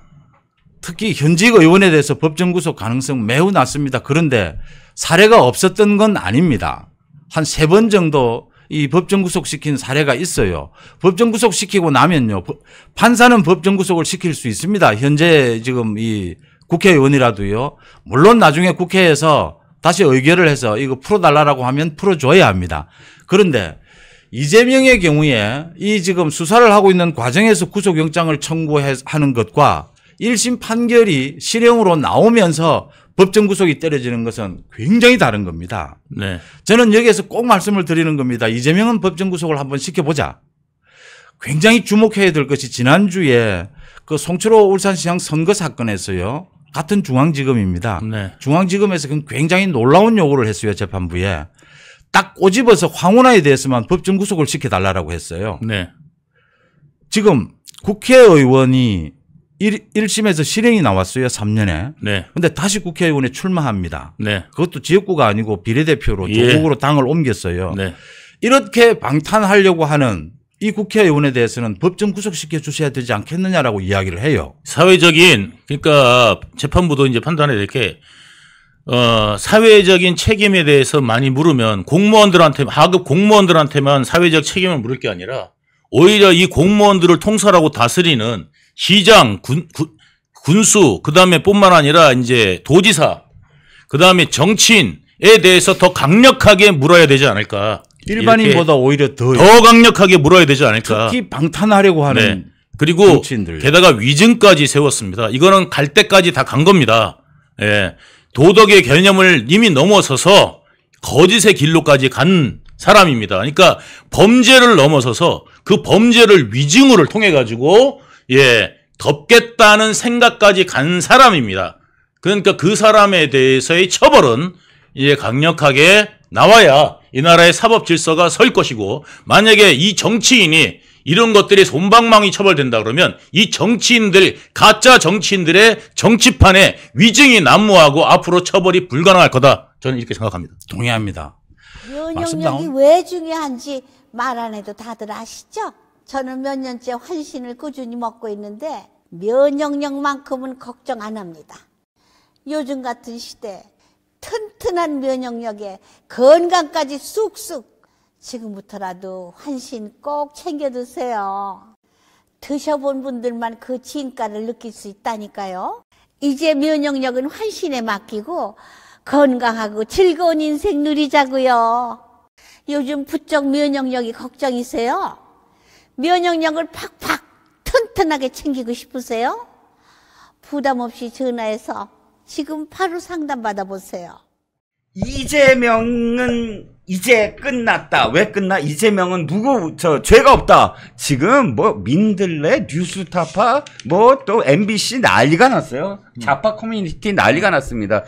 A: 특히 현직 의원에 대해서 법정 구속 가능성 매우 낮습니다. 그런데 사례가 없었던 건 아닙니다. 한 3번 정도 이 법정 구속시킨 사례가 있어요. 법정 구속시키고 나면요. 판사는 법정 구속을 시킬 수 있습니다. 현재 지금 이 국회의원이라도요. 물론 나중에 국회에서 다시 의결을 해서 이거 풀어달라고 하면 풀어줘야 합니다. 그런데 이재명의 경우에 이 지금 수사를 하고 있는 과정에서 구속영장을 청구하는 것과 1심 판결이 실형으로 나오면서 법정 구속이 때려지는 것은 굉장히 다른 겁니다.
B: 네.
A: 저는 여기에서 꼭 말씀을 드리는 겁니다. 이재명은 법정 구속을 한번 시켜보자. 굉장히 주목해야 될 것이 지난주에 그 송철호 울산시장 선거 사건에서요. 같은 중앙지검입니다.
B: 네.
A: 중앙지검에서 굉장히 놀라운 요구를 했어요. 재판부에. 딱 꼬집어서 황운하에 대해서만 법정 구속을 시켜달라고 했어요.
B: 네.
A: 지금 국회의원이 1심에서 실형이 나왔어요. 3년에.
B: 네.
A: 근데 다시 국회의원에 출마합니다.
B: 네.
A: 그것도 지역구가 아니고 비례대표로 조국으로 당을 옮겼어요.
B: 네.
A: 이렇게 방탄하려고 하는 이 국회의원에 대해서는 법정 구속시켜 주셔야 되지 않겠느냐라고 이야기를 해요.
B: 사회적인, 그러니까 재판부도 이제 판단해야 될 게, 사회적인 책임에 대해서 많이 물으면 공무원들한테, 하급 공무원들한테만 사회적 책임을 물을 게 아니라 오히려 이 공무원들을 통솔하고 다스리는 시장, 군수, 그 다음에 뿐만 아니라 이제 도지사, 그 다음에 정치인에 대해서 더 강력하게 물어야 되지 않을까.
A: 일반인보다 오히려 더
B: 강력하게 물어야 되지 않을까.
A: 특히 방탄하려고 하는
B: 네. 그리고
A: 정치인들.
B: 게다가 위증까지 세웠습니다. 이거는 갈 때까지 다 간 겁니다. 예. 도덕의 개념을 이미 넘어서서 거짓의 길로까지 간 사람입니다. 그러니까 범죄를 넘어서서 그 범죄를 위증을 통해 가지고 예, 덮겠다는 생각까지 간 사람입니다. 그러니까 그 사람에 대해서의 처벌은 이제 강력하게 나와야 이 나라의 사법 질서가 설 것이고, 만약에 이 정치인이 이런 것들이 솜방망이 처벌된다 그러면 이 정치인들, 가짜 정치인들의 정치판에 위증이 난무하고 앞으로 처벌이 불가능할 거다. 저는 이렇게 생각합니다.
A: 동의합니다.
C: 면역력이 왜 중요한지 말 안 해도 다들 아시죠? 저는 몇 년째 환신을 꾸준히 먹고 있는데 면역력만큼은 걱정 안 합니다. 요즘 같은 시대 튼튼한 면역력에 건강까지 쑥쑥, 지금부터라도 환신 꼭 챙겨 드세요. 드셔본 분들만 그 진가를 느낄 수 있다니까요. 이제 면역력은 환신에 맡기고 건강하고 즐거운 인생 누리자고요. 요즘 부쩍 면역력이 걱정이세요? 면역력을 팍팍 튼튼하게 챙기고 싶으세요? 부담 없이 전화해서 지금 바로 상담 받아보세요.
D: 이재명은 이제 끝났다. 왜 끝나? 이재명은 죄가 없다. 지금 뭐 민들레, 뉴스타파, 뭐 또 MBC 난리가 났어요. 좌파 커뮤니티 난리가 났습니다.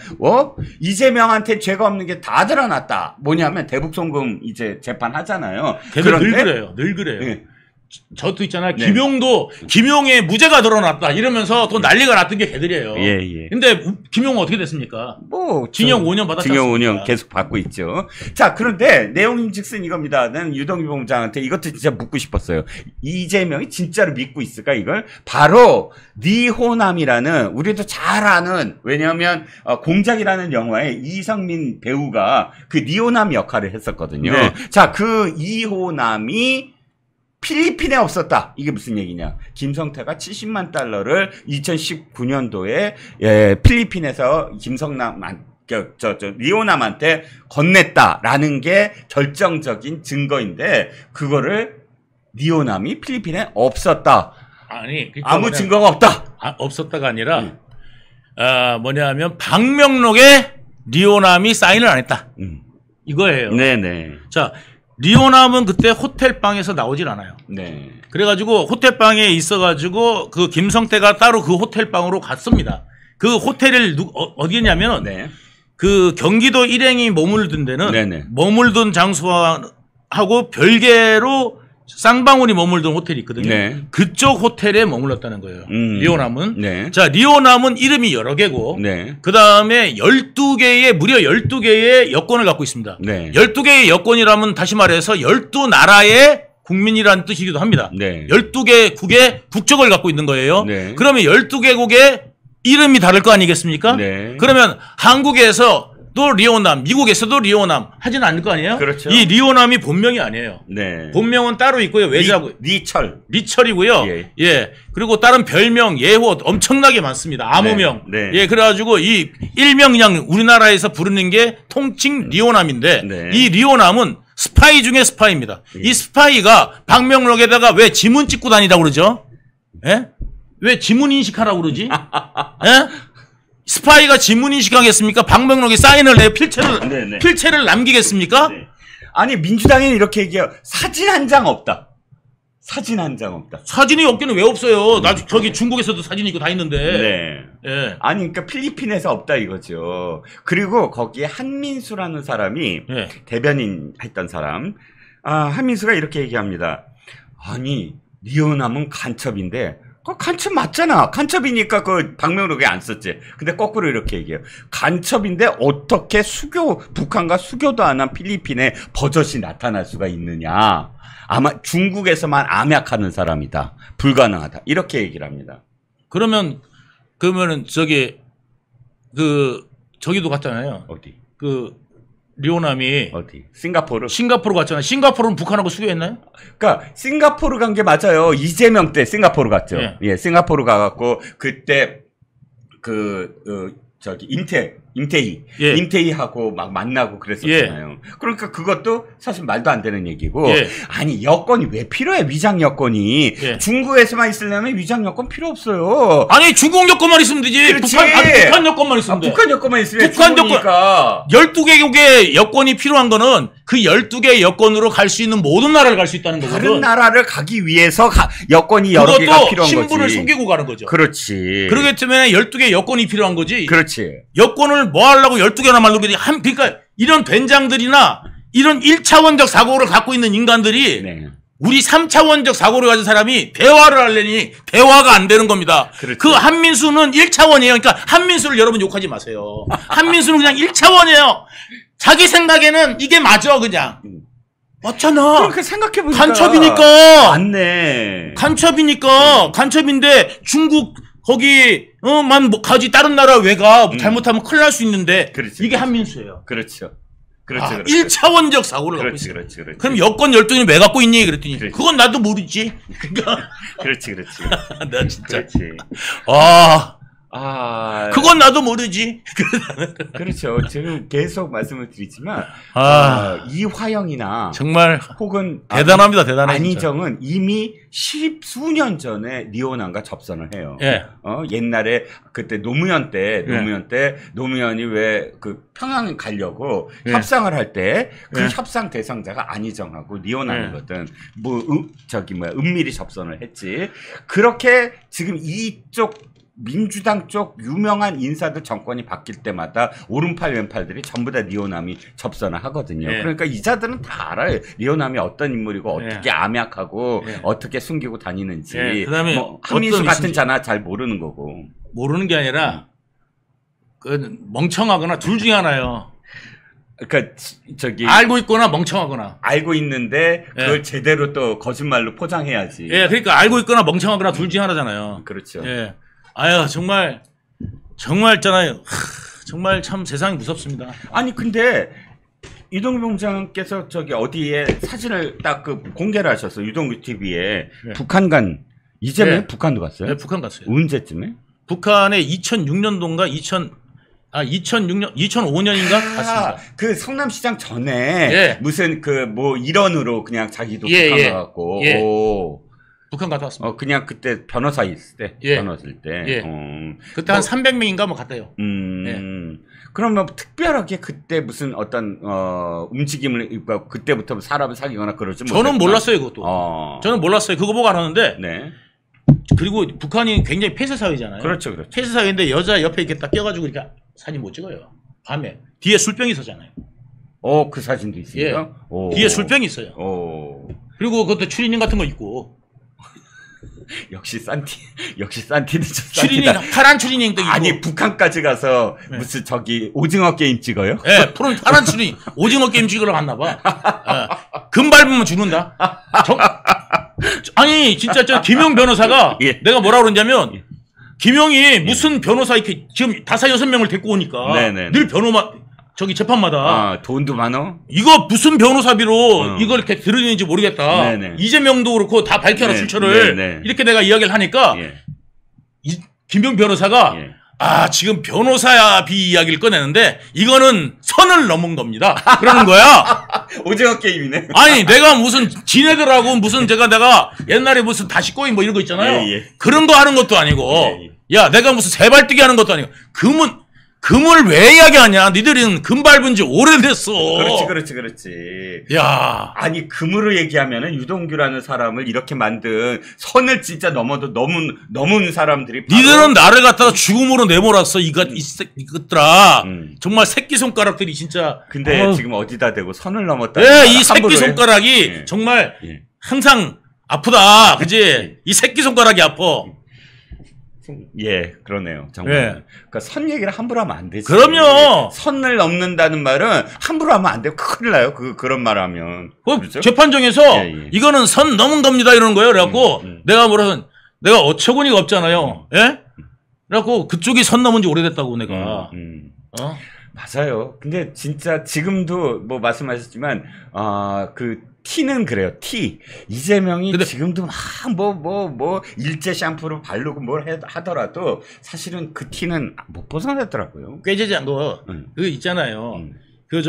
D: 이재명한테 죄가 없는 게 다 드러났다. 뭐냐면 대북송금 이제 재판하잖아요.
B: 걔들 늘 그래요. 늘 그래요.
D: 네.
B: 저도 있잖아요.
D: 네.
B: 김용의 무죄가 드러났다 이러면서 또 난리가 났던 게 걔들이에요.
D: 예.
B: 근데 김용은 어떻게 됐습니까?
D: 뭐
B: 징역 5년 받았지
D: 징역
B: 않습니까?
D: 5년 계속 받고 있죠. 자, 그런데 내용인즉슨 이겁니다. 나는 유동규 본부장한테 이것도 진짜 묻고 싶었어요. 이재명이 진짜로 믿고 있을까 이걸? 바로 리호남이라는 우리도 잘 아는, 왜냐하면 공작이라는 영화에 이성민 배우가 그 리호남 역할을 했었거든요.
B: 네.
D: 자, 그 이호남이 필리핀에 없었다. 이게 무슨 얘기냐? 김성태가 70만 달러를 2019년도에 필리핀에서 리오남한테 건넸다라는 게 결정적인 증거인데 그거를 리오남이 필리핀에 없었다.
B: 아니
D: 아무 증거가 없다.
B: 없었다가 아니라 뭐냐면 방명록에 리오남이 사인을 안 했다. 이거예요.
D: 네네.
B: 자. 리오남은 그때 호텔방에서 나오질 않아요.
D: 네.
B: 그래가지고 호텔방에 있어가지고 그 김성태가 따로 그 호텔방으로 갔습니다. 그 호텔을 어디냐면은
D: 네.
B: 그 경기도 일행이 머물던 데는
D: 네네.
B: 머물던 장소하고 별개로 쌍방울이 머물던 호텔이 있거든요.
D: 네.
B: 그쪽 호텔에 머물렀다는 거예요. 리오남은.
D: 네.
B: 자, 리오남은 이름이 여러 개고
D: 네.
B: 그 다음에 무려 12개의 여권을 갖고 있습니다.
D: 네.
B: 12개의 여권이라면 다시 말해서 12나라의 국민이라는 뜻이기도 합니다.
D: 네.
B: 12개국의 국적을 갖고 있는 거예요.
D: 네.
B: 그러면 12개국의 이름이 다를 거 아니겠습니까?
D: 네.
B: 그러면 한국에서 또 리오남, 미국에서도 리오남 하지는 않을 거 아니에요?
D: 그렇죠.
B: 이 리오남이 본명이 아니에요.
D: 네.
B: 본명은 따로 있고요. 외자고 리철이고요.
D: 예.
B: 예. 그리고 다른 별명, 예호 엄청나게 많습니다. 암호명.
D: 네.
B: 예. 그래가지고 이 일명 그냥 우리나라에서 부르는 게 통칭 리오남인데
D: 네.
B: 이 리오남은 스파이 중에 스파이입니다. 이 스파이가 방명록에다가 왜 지문 찍고 다니라고 그러죠? 예? 왜 지문 인식하라고 그러지? 예? 스파이가 지문 인식하겠습니까? 방명록에 사인을 내 필체를 남기겠습니까?
D: 네. 아니 민주당에는 이렇게 얘기해요. 사진 한 장 없다. 사진 한 장 없다.
B: 사진이 없기는 왜 없어요? 나 저기 중국에서도 사진이 있고 다 있는데.
D: 네.
B: 예.
D: 아니 그러니까 필리핀에서 없다 이거죠. 그리고 거기에 한민수라는 사람이
B: 예.
D: 대변인 했던 사람. 한민수가 이렇게 얘기합니다. 아니 리오남은 간첩인데 간첩 맞잖아. 간첩이니까 그 방명록에 안 썼지. 근데 거꾸로 이렇게 얘기해요. 간첩인데 어떻게 북한과 수교도 안 한 필리핀에 버젓이 나타날 수가 있느냐. 아마 중국에서만 암약하는 사람이다. 불가능하다. 이렇게 얘기를 합니다.
B: 그러면은 저기도 갔잖아요.
D: 어디?
B: 리오남이
D: 어디? 싱가포르
B: 갔잖아요. 싱가포르는 북한하고 수교했나요?
D: 그러니까 싱가포르 간 게 맞아요. 이재명 때 싱가포르 갔죠. 예, 싱가포르 가갖고 그때 임태희하고 막 만나고 그랬었잖아요. 그러니까 그것도 사실 말도 안 되는 얘기고. 아니 여권이 왜 필요해? 위장 여권이. 중국에서만 있으려면 위장 여권 필요 없어요.
B: 아니 중국 여권만 있으면 되지. 북한 여권만 있으면 돼.
D: 북한 여권만 있으면
B: 북한 여권 12개국의 여권이 필요한 거는 그 12개의 여권으로 갈 수 있는 모든 나라를 갈 수 있다는 거거든.
D: 다른 나라를 가기 위해서 여권이 여러 개가 필요한 거지.
B: 신분을 속이고 가는 거죠.
D: 그렇지.
B: 그렇기 때문에 12개의 여권이 필요한 거지.
D: 그렇지.
B: 여권을 뭐 하려고 12개나 만들고 그러니까 이런 된장들이나 이런 1차원적 사고를 갖고 있는 인간들이 우리 3차원적 사고를 가진 사람이 대화를 하려니 대화가 안 되는 겁니다.
D: 그렇죠.
B: 그 한민수는 1차원이에요. 그러니까 한민수를 여러분 욕하지 마세요. 한민수는 그냥 1차원이에요. 자기 생각에는 이게 맞아 그냥. 맞잖아.
D: 그렇게 생각해보니까
B: 간첩이니까.
D: 맞네.
B: 간첩인데 중국 거기만 가지 다른 나라 왜 가? 잘못하면 큰일 날 수 있는데.
D: 그렇지,
B: 이게 한민수예요.
D: 그렇죠.
B: 1차원적 사고를 갖고 있어.
D: 그렇지.
B: 그럼 여권 12개는 왜 갖고 있니? 그랬더니 그건 나도 모르지.
D: 그렇지.
B: 나 진짜.
D: 그렇지.
B: 그건 나도 모르지.
D: 그렇죠. 지금 계속 말씀을 드리지만 이화영이나
B: 정말
D: 혹은
B: 대단합니다. 대단해.
D: 안희정은 이미 10수년 전에 리오남과 접선을 해요.
B: 예.
D: 옛날에 그때 노무현이 왜 그 평양 가려고 협상을 할 때 그 협상 대상자가 안희정하고 리오남이거든. 은밀히 접선을 했지. 그렇게 지금 이쪽 민주당 쪽 유명한 인사들 정권이 바뀔 때마다 오른팔 왼팔들이 전부 다 리오남이 접선을 하거든요.
B: 예.
D: 그러니까 이 자들은 다 알아요. 리오남이 어떤 인물이고
B: 예.
D: 어떻게 암약하고
B: 예.
D: 어떻게 숨기고 다니는지.
B: 예. 그다음에
D: 뭐 한민수
B: 어떤
D: 같은
B: 있는지.
D: 자나 잘 모르는 거고.
B: 모르는 게 아니라 그 멍청하거나 둘 중에 하나요.
D: 그러니까 저기
B: 알고 있거나 멍청하거나.
D: 알고 있는데 그걸
B: 예.
D: 제대로 또 거짓말로 포장해야지.
B: 예, 그러니까 알고 있거나 멍청하거나 둘 중에 하나잖아요.
D: 그렇죠.
B: 예. 아유, 정말 있잖아요. 정말 참 세상이 무섭습니다.
D: 아니 근데 이동규 본부장께서 저기 어디에 사진을 딱 그 공개를 하셨어. 유동규 TV에
B: 예.
D: 북한 간 이재명
B: 예.
D: 북한도 갔어요?
B: 네, 북한 갔어요.
D: 언제쯤에?
B: 북한에 2006년도인가 2006년 2005년인가 갔습니다.
D: 그 성남시장 전에
B: 예.
D: 무슨 그 뭐 일원으로 그냥 자기도
B: 예,
D: 북한
B: 예.
D: 가갖고
B: 예.
D: 오.
B: 북한 갔다 왔습니다.
D: 그냥 그때 변호사 있을 때
B: 예.
D: 변호사일 때.
B: 예. 그때
D: 뭐,
B: 한 300명인가 뭐 갔대요.
D: 그러면 특별하게 그때 무슨 어떤 움직임을 입고 그때부터 사람을 사귀거나 그러지
B: 저는
D: 못했구나.
B: 몰랐어요, 그것도. 저는 몰랐어요. 그거 보고 알았는데.
D: 네.
B: 그리고 북한이 굉장히 폐쇄 사회잖아요.
D: 그렇죠, 그렇죠.
B: 폐쇄 사회인데 여자 옆에 이렇게 딱 껴가지고 이렇게 사진 못 찍어요. 밤에 뒤에 술병이 있었잖아요.
D: 그 사진도 있어요.
B: 예. 뒤에 술병이 있어요. 그리고 그것도 추리닝 같은 거 있고.
D: 역시 산티는 좀
B: 추리닝
D: 산티다.
B: 파란 추리닝도 있고.
D: 아니 북한까지 가서
B: 네.
D: 무슨 저기 오징어 게임 찍어요?
B: 예, 파란 추리닝 오징어 게임 찍으러 갔나 봐. 예. 금 밟으면 죽는다. 아니 진짜 저 김용 변호사가
D: 예.
B: 내가 뭐라 그러냐면 김용이 무슨 변호사 이렇게 지금 5-6명을 데리고 오니까
D: 네네.
B: 늘 저기 재판마다
D: 돈도 많어?
B: 이거 무슨 변호사비로 이걸 이렇게 들으는지 모르겠다.
D: 네네.
B: 이재명도 그렇고 다 밝혀라
D: 네.
B: 출처를.
D: 네네.
B: 이렇게 내가 이야기를 하니까
D: 예.
B: 김용 변호사가
D: 예.
B: 지금 변호사비 이야기를 꺼내는데 이거는 선을 넘은 겁니다. 그러는 거야.
D: 오징어 게임이네.
B: 아니 내가 무슨 지네들하고 무슨 내가 옛날에 무슨 다시 꼬인 뭐 이런 거 있잖아요.
D: 예, 예.
B: 그런 거 하는 것도 아니고
D: 예,
B: 야 내가 무슨 세발뛰기 하는 것도 아니고 금을 왜 이야기하냐? 니들은 금 밟은 지 오래됐어.
D: 그렇지.
B: 야.
D: 아니 금으로 얘기하면은 유동규라는 사람을 이렇게 만든 선을 진짜 넘은 사람들이 바로
B: 니들은 나를 갖다가 죽음으로 내몰았어. 이것들아. 정말 새끼손가락들이 진짜.
D: 근데 지금 어디다 대고 선을 넘었다.
B: 예, 이 새끼손가락이
D: 예.
B: 정말
D: 예.
B: 항상 아프다. 그지? 이 새끼손가락이 아파.
D: 예, 그러네요. 정말.
B: 예.
D: 그러니까 선 얘기를 함부로 하면 안 되지.
B: 그럼요.
D: 선을 넘는다는 말은 함부로 하면 안 돼요. 큰일 나요. 그런 말 하면. 그렇죠?
B: 재판정에서
D: 예.
B: 이거는 선 넘은 겁니다. 이러는 거예요. 그래갖고 내가 어처구니가 없잖아요. 예? 그래갖고 그쪽이 선 넘은 지 오래됐다고 내가.
D: 맞아요. 근데 진짜 지금도 뭐 말씀하셨지만 그 티는 그래요. 티. 이재명이
B: 근데
D: 지금도 막 일제 샴푸를 바르고 뭘 하더라도 사실은 그 티는 못 벗어났더라고요.
B: 꾀죄죄한 거 그거 있잖아요. 그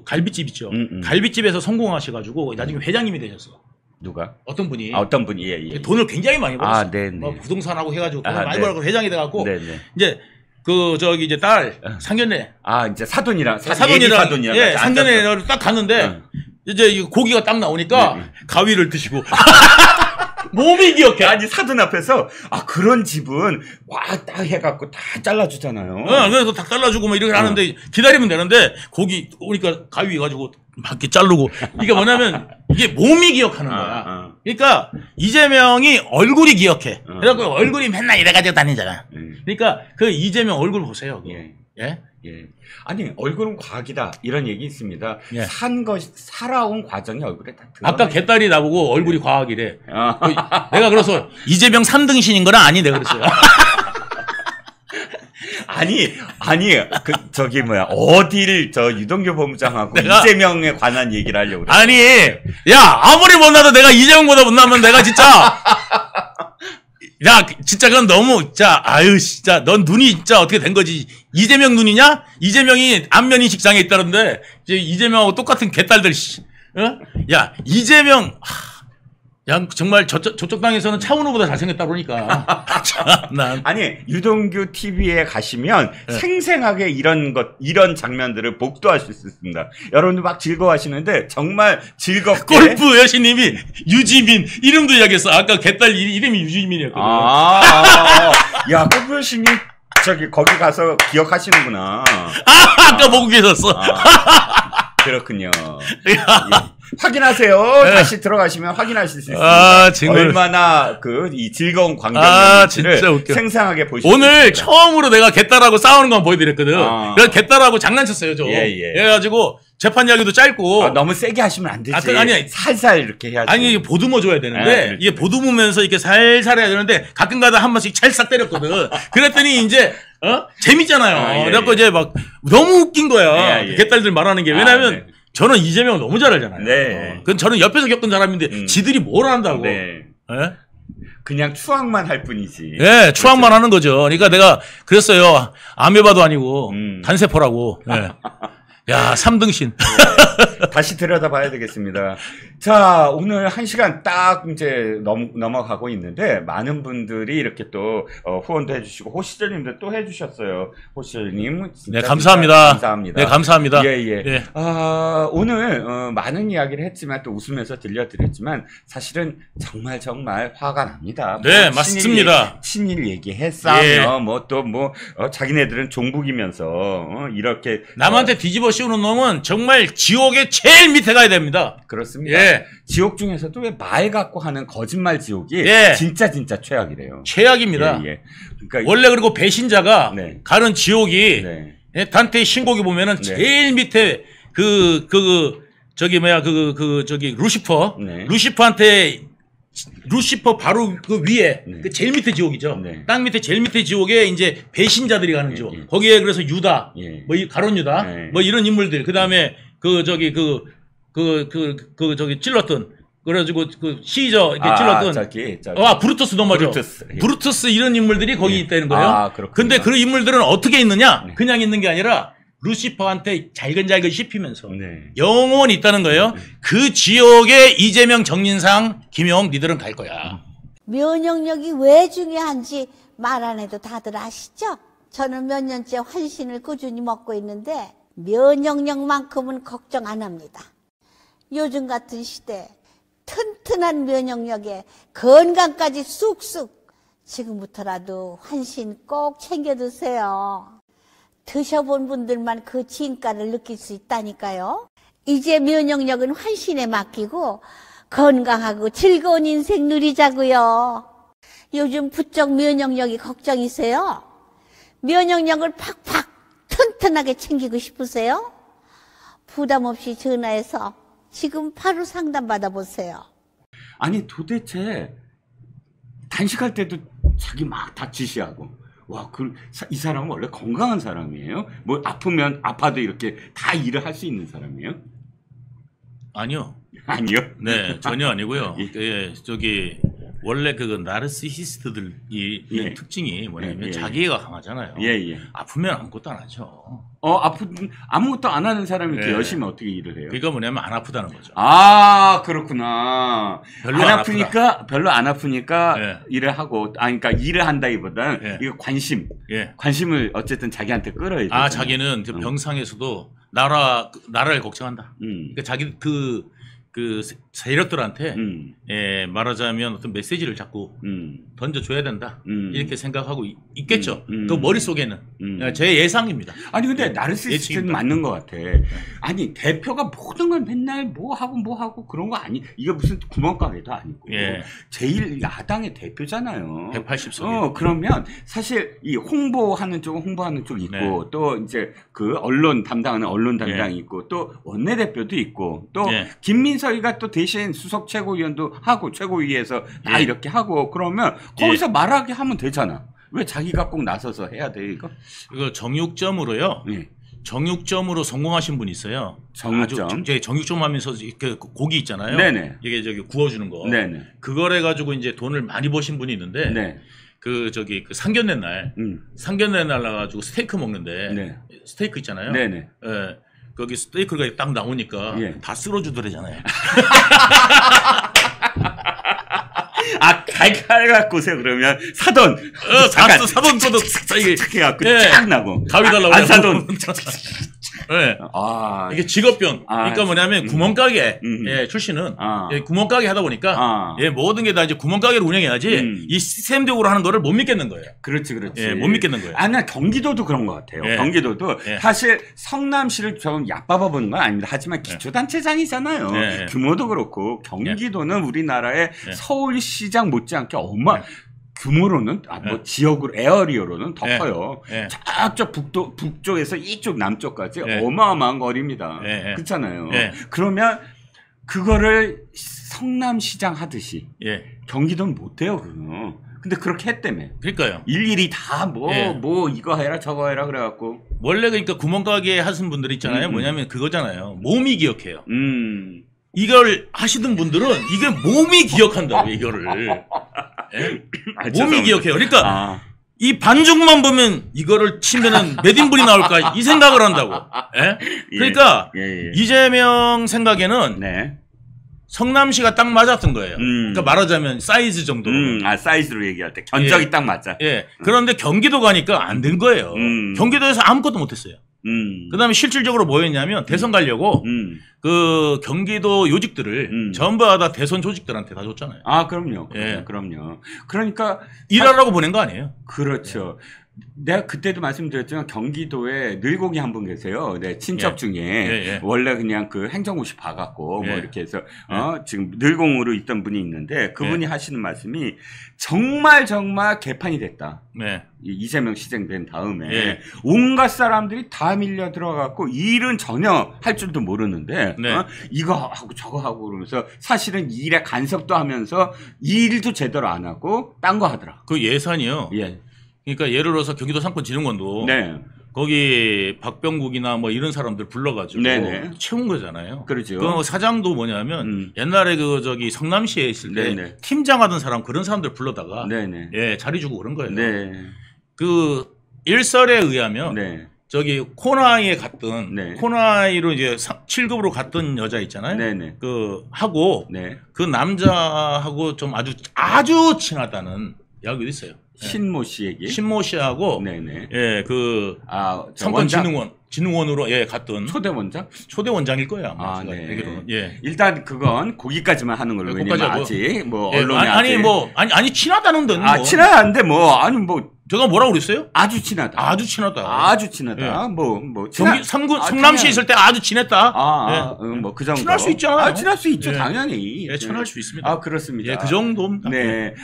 B: 갈비집 있죠. 갈비집에서 성공하셔가지고 나중에 회장님이 되셨어.
D: 누가?
B: 어떤 분이.
D: 어떤 분이 예.
B: 돈을 굉장히 많이 벌었어.
D: 네네.
B: 뭐 부동산하고 해가지고 돈을 많이
D: 네.
B: 벌고 회장이 돼갖고
D: 네네.
B: 이제 이제 딸 상견례.
D: 이제 사돈이랑
B: 사돈이랑 예, 상견례를 딱 갔는데 이제 이 고기가 딱 나오니까 가위를 드시고 몸이 기억해.
D: 아니 사돈 앞에서 그런 집은 와 딱 해갖고 다 잘라주잖아요.
B: 그래서 다 잘라주고 뭐 이렇게 하는데 기다리면 되는데 고기 오니까 가위 가지고 막 이렇게 자르고 이게 뭐냐면 이게 몸이 기억하는 거야. 그러니까 이재명이 얼굴이 기억해. 그래갖고 얼굴이 맨날 이래가지고 다니잖아. 그러니까 그 이재명 얼굴 보세요. 예?
D: 아니 얼굴은 과학이다 이런 얘기 있습니다.
B: 예.
D: 살아온 과정이 얼굴에 다 드러나.
B: 아까 개딸이 나보고 얼굴이 과학이래. 내가 그래서 이재명 3등신인 거는 아니 내가 그랬어요.
D: 아니 어디를 유동규 본부장하고 이재명에 관한 얘기를 하려고 그래.
B: 아니 야 아무리 못나도 내가 이재명보다 못나면 내가 진짜 야 진짜 그건 너무 진짜 넌 눈이 진짜 어떻게 된 거지. 이재명 눈이냐? 이재명이 안면인식장애 있다는데 이제 이재명하고 똑같은 개딸들 야 이재명 야, 정말 저쪽 당에서는 차은우보다 잘생겼다 그러니까. 난.
D: 아니 유동규 TV에 가시면
B: 네.
D: 생생하게 이런 장면들을 복도하실 수 있습니다. 여러분들 막 즐거워하시는데 정말 즐겁게.
B: 골프 여신님이 유지민 이름도 이야기했어. 아까 개딸 이름이 유지민이었거든.
D: 야 골프 여신님 저기 거기 가서 기억하시는구나.
B: 아까 보고 계셨어.
D: 그렇군요. 예. 확인하세요.
B: 네.
D: 다시 들어가시면 확인하실 수 있습니다.
B: 정말.
D: 얼마나 이 즐거운 광경인지를
B: 진짜 웃겨.
D: 생생하게 보실 수
B: 오늘
D: 있습니다.
B: 처음으로 내가 개딸하고 싸우는 건 보여드렸거든.
D: 아.
B: 그래서 개딸하고 장난쳤어요, 좀.
D: 예, 예.
B: 그래가지고 재판 이야기도 짧고.
D: 너무 세게 하시면 안 되지.
B: 아니,
D: 살살 이렇게 해야지.
B: 아니 이게 보듬어 줘야 되는데
D: 네.
B: 이게 보듬으면서 이렇게 살살 해야 되는데 가끔가다 한 번씩 찰싹 때렸거든. 그랬더니 이제 재밌잖아요.
D: 예,
B: 그래갖고
D: 예.
B: 이제 막 너무 웃긴 거야.
D: 예, 예.
B: 개딸들 말하는 게 왜냐면
D: 네.
B: 저는 이재명을 너무 잘 알잖아요.
D: 네.
B: 그건 저는 옆에서 겪은 사람인데 지들이 뭘 안다고.
D: 네.
B: 예?
D: 그냥 추앙만 할 뿐이지.
B: 예, 추앙만 하는 거죠. 그러니까 내가 그랬어요. 아메바도 아니고 단세포라고. 예. 야, 3등신.
D: 다시 들여다봐야 되겠습니다. 자, 오늘 1시간 딱 이제 넘어가고 있는데 많은 분들이 이렇게 또 후원도 해주시고 호시절님도 또 해주셨어요. 호시절님 진짜
B: 네, 감사합니다.
D: 감사합니다.
B: 네, 감사합니다.
D: 예.
B: 예.
D: 오늘 많은 이야기를 했지만 또 웃으면서 들려드렸지만 사실은 정말 화가 납니다.
B: 네, 맞습니다.
D: 친일 얘기했으며
B: 예.
D: 자기네들은 종북이면서 이렇게
B: 남한테 뒤집어 씌우는 놈은 정말 지옥의 제일 밑에 가야 됩니다.
D: 그렇습니다.
B: 예.
D: 지옥 중에서도 왜 말 갖고 하는 거짓말 지옥이
B: 예.
D: 진짜 최악이래요.
B: 최악입니다.
D: 예. 그러니까
B: 원래 그리고 배신자가
D: 네.
B: 가는 지옥이
D: 네.
B: 예, 단테의 신곡에 보면은
D: 네.
B: 제일 밑에 저기 루시퍼
D: 네.
B: 루시퍼 바로 그 위에
D: 네.
B: 그 제일 밑에 지옥이죠.
D: 네.
B: 땅 밑에 제일 밑에 지옥에 이제 배신자들이 가는 지옥.
D: 예.
B: 거기에 그래서 유다,
D: 예.
B: 뭐 이 가론 유다,
D: 예.
B: 뭐 이런 인물들. 그다음에 저기 찔렀던 그래가지고 시저 이렇게 찔렀던
D: 저기.
B: 브루투스 넘어죠.
D: 브루투스. 예.
B: 브루투스 이런 인물들이 거기
D: 예.
B: 있다는 거예요.
D: 아, 그렇군요.
B: 근데 그 인물들은 어떻게 있느냐?
D: 네.
B: 그냥 있는 게 아니라 루시퍼한테 잘근잘근 씹히면서
D: 네.
B: 영원히 있다는 거예요. 그 지옥에 이재명, 정진상, 김용 니들은 갈 거야.
C: 면역력이 왜 중요한지 말 안 해도 다들 아시죠? 저는 몇 년째 환신을 꾸준히 먹고 있는데 면역력만큼은 걱정 안 합니다. 요즘 같은 시대 튼튼한 면역력에 건강까지 쑥쑥 지금부터라도 환신 꼭 챙겨 드세요. 드셔본 분들만 그 진가를 느낄 수 있다니까요. 이제 면역력은 환신에 맡기고 건강하고 즐거운 인생 누리자고요. 요즘 부쩍 면역력이 걱정이세요? 면역력을 팍팍 튼튼하게 챙기고 싶으세요? 부담 없이 전화해서 지금 바로 상담 받아보세요.
D: 아니 도대체 단식할 때도 자기 막 다 지시하고 이 사람은 원래 건강한 사람이에요? 뭐 아프면 아파도 이렇게 다 일을 할 수 있는 사람이에요?
B: 아니요.
D: 아니요.
B: 네, 전혀 아니고요.
D: 예.
B: 예, 저기 원래 그 나르시시스트들이
D: 예.
B: 특징이 뭐냐면
D: 예, 예,
B: 자기애가 강하잖아요.
D: 예.
B: 아프면 아무것도 안 하죠.
D: 아무것도 안 하는 사람이 이렇게
B: 예.
D: 열심히 어떻게 일을 해요?
B: 그러니까 뭐냐면 안 아프다는 거죠.
D: 그렇구나.
B: 별로
D: 안
B: 안
D: 아프니까 별로 안 아프니까
B: 예.
D: 일을 하고 그러니까 일을 한다기보다는
B: 예.
D: 이거
B: 예.
D: 관심을 어쨌든 자기한테 끌어야 돼.
B: 자기는 그 병상에서도 나라를 걱정한다. 그러니까 자기 그 세력들한테 말하자면 어떤 메시지를 자꾸 던져줘야 된다. 이렇게 생각하고 있겠죠. 그 머릿속에는. 제 예상입니다.
D: 아니 근데
B: 예,
D: 나르시시스트는
B: 예측입니다.
D: 맞는 것 같아. 아니 대표가 모든 걸 맨날 뭐 하고 그런 거 아니. 이게 무슨 구멍가게도 아니고
B: 예.
D: 제일 야당의 대표잖아요.
B: 180석.
D: 그러면 사실 이 홍보하는 쪽은 홍보하는 쪽 있고
B: 네.
D: 또 이제 그 언론 담당하는 언론 담당이
B: 예.
D: 있고 또 원내대표도 있고 또
B: 예.
D: 김민석이가 또 대신 수석 최고위원도 하고 최고위에서 다
B: 예.
D: 이렇게 하고 그러면 거기서 말하게 하면 되잖아. 왜 자기가 꼭 나서서 해야 돼 이거?
B: 이거 정육점으로요.
D: 예.
B: 정육점으로 성공하신 분이 있어요.
D: 정육점.
B: 정육점 하면서 그 고기 있잖아요.
D: 네네.
B: 이게 저기 구워주는 거.
D: 네네.
B: 그걸 해가지고 이제 돈을 많이 버신 분이 있는데
D: 네.
B: 그 상견례 날 상견례 날 나가지고 스테이크 먹는데
D: 네.
B: 스테이크 있잖아요.
D: 네네.
B: 예. 거기 스테이크가 딱 나오니까
D: 예.
B: 다 쓸어주더래잖아요.
D: 칼 갖고 오세요 그러면 사돈.
B: 사돈 거도 이게
D: 해갖고
B: 예.
D: 쫙 나고.
B: 가위 달라고.
D: 안 사돈.
B: 네. 이게 직업병. 그러니까 뭐냐면 구멍가게 출신은 구멍가게 하다 보니까 모든 게 다 이제 구멍가게를 운영해야지 이 시스템적으로 하는 거를 못 믿겠는 거예요.
D: 그렇지.
B: 못 믿겠는 거예요.
D: 나 경기도도 그런 것 같아요. 경기도도 사실 성남시를 좀 얕잡아 보는 건 아닙니다. 하지만 기초단체장이잖아요. 규모도 그렇고 경기도는 우리나라의 서울시장 못지않게 규모로는 뭐 지역으로 에어리어로는 더 커요. 저쪽 북쪽에서 이쪽 남쪽까지 어마어마한 거리입니다. 그렇잖아요. 그러면 그거를 성남시장 하듯이 경기도는 못해요. 그거. 근데 그렇게 했다며.
B: 그러니까요.
D: 일일이 다 뭐 이거 해라 저거 해라 그래갖고.
B: 원래 그러니까 구멍가게 하신 분들 있잖아요. 뭐냐면 그거잖아요. 몸이 기억해요. 이걸 하시던 분들은 이게 몸이 기억한다고 이거를. 몸이 기억해요. 그러니까 이 반죽만 보면 이거를 치면은 몇 인분이 나올까 이 생각을 한다고. 그러니까 이재명 생각에는 성남시가 딱 맞았던 거예요. 그러니까 말하자면 사이즈 정도로.
D: 사이즈로 얘기할 때 견적이 딱 맞자.
B: 그런데 경기도 가니까 안 된 거예요. 경기도에서 아무것도 못했어요. 그다음에 실질적으로 뭐였냐면 대선 가려고 그 경기도 요직들을 전부 다 대선 조직들한테 다 줬잖아요.
D: 그럼요. 그럼요. 그러니까
B: 일하라고 보낸 거 아니에요.
D: 그렇죠. 내가 그때도 말씀드렸지만 경기도에 늘공이 한 분 계세요. 내 친척 중에 원래 그냥 그 행정고시 봐갖고 뭐 이렇게 해서 지금 늘공으로 있던 분이 있는데 그분이 하시는 말씀이 정말 개판이 됐다. 이재명 시정된 다음에 온갖 사람들이 다 밀려 들어가고 일은 전혀 할 줄도 모르는데 이거 하고 저거 하고 그러면서 사실은 일에 간섭도 하면서 일도 제대로 안 하고 딴 거 하더라.
B: 그 예산이요. 그러니까 예를 들어서 경기도 상권진흥원도 거기 박병국이나 뭐 이런 사람들 불러가지고 채운 거잖아요.
D: 그렇죠.
B: 그 사장도 뭐냐면 옛날에 그 저기 성남시에 있을 때 팀장 하던 사람 그런 사람들 불러다가 자리 주고 그런 거예요. 그 일설에 의하면 저기 코나이에 갔던 코나이로 이제 7급으로 갔던 여자 있잖아요. 그 하고 그 남자하고 좀 아주 친하다는 이야기도 있어요.
D: 신모 씨 얘기.
B: 신모 씨하고 그 상권진흥원으로 갔던
D: 초대
B: 원장일 거예요 아마.
D: 일단 그건 거기까지만 하는 걸로. 왜냐면 아직 뭐 언론에
B: 아니 친하다는데 뭐.
D: 친하다는데 뭐 아니 뭐
B: 제가 뭐라고 그랬어요?
D: 아주 친하다.
B: 아주 친하다. 성남시에 있을 때 아주 친했다.
D: 뭐 그 정도.
B: 친할 수 있잖아요.
D: 친할 수 있죠, 당연히.
B: 친할 수 있습니다.
D: 그렇습니다.
B: 그 정도입니다.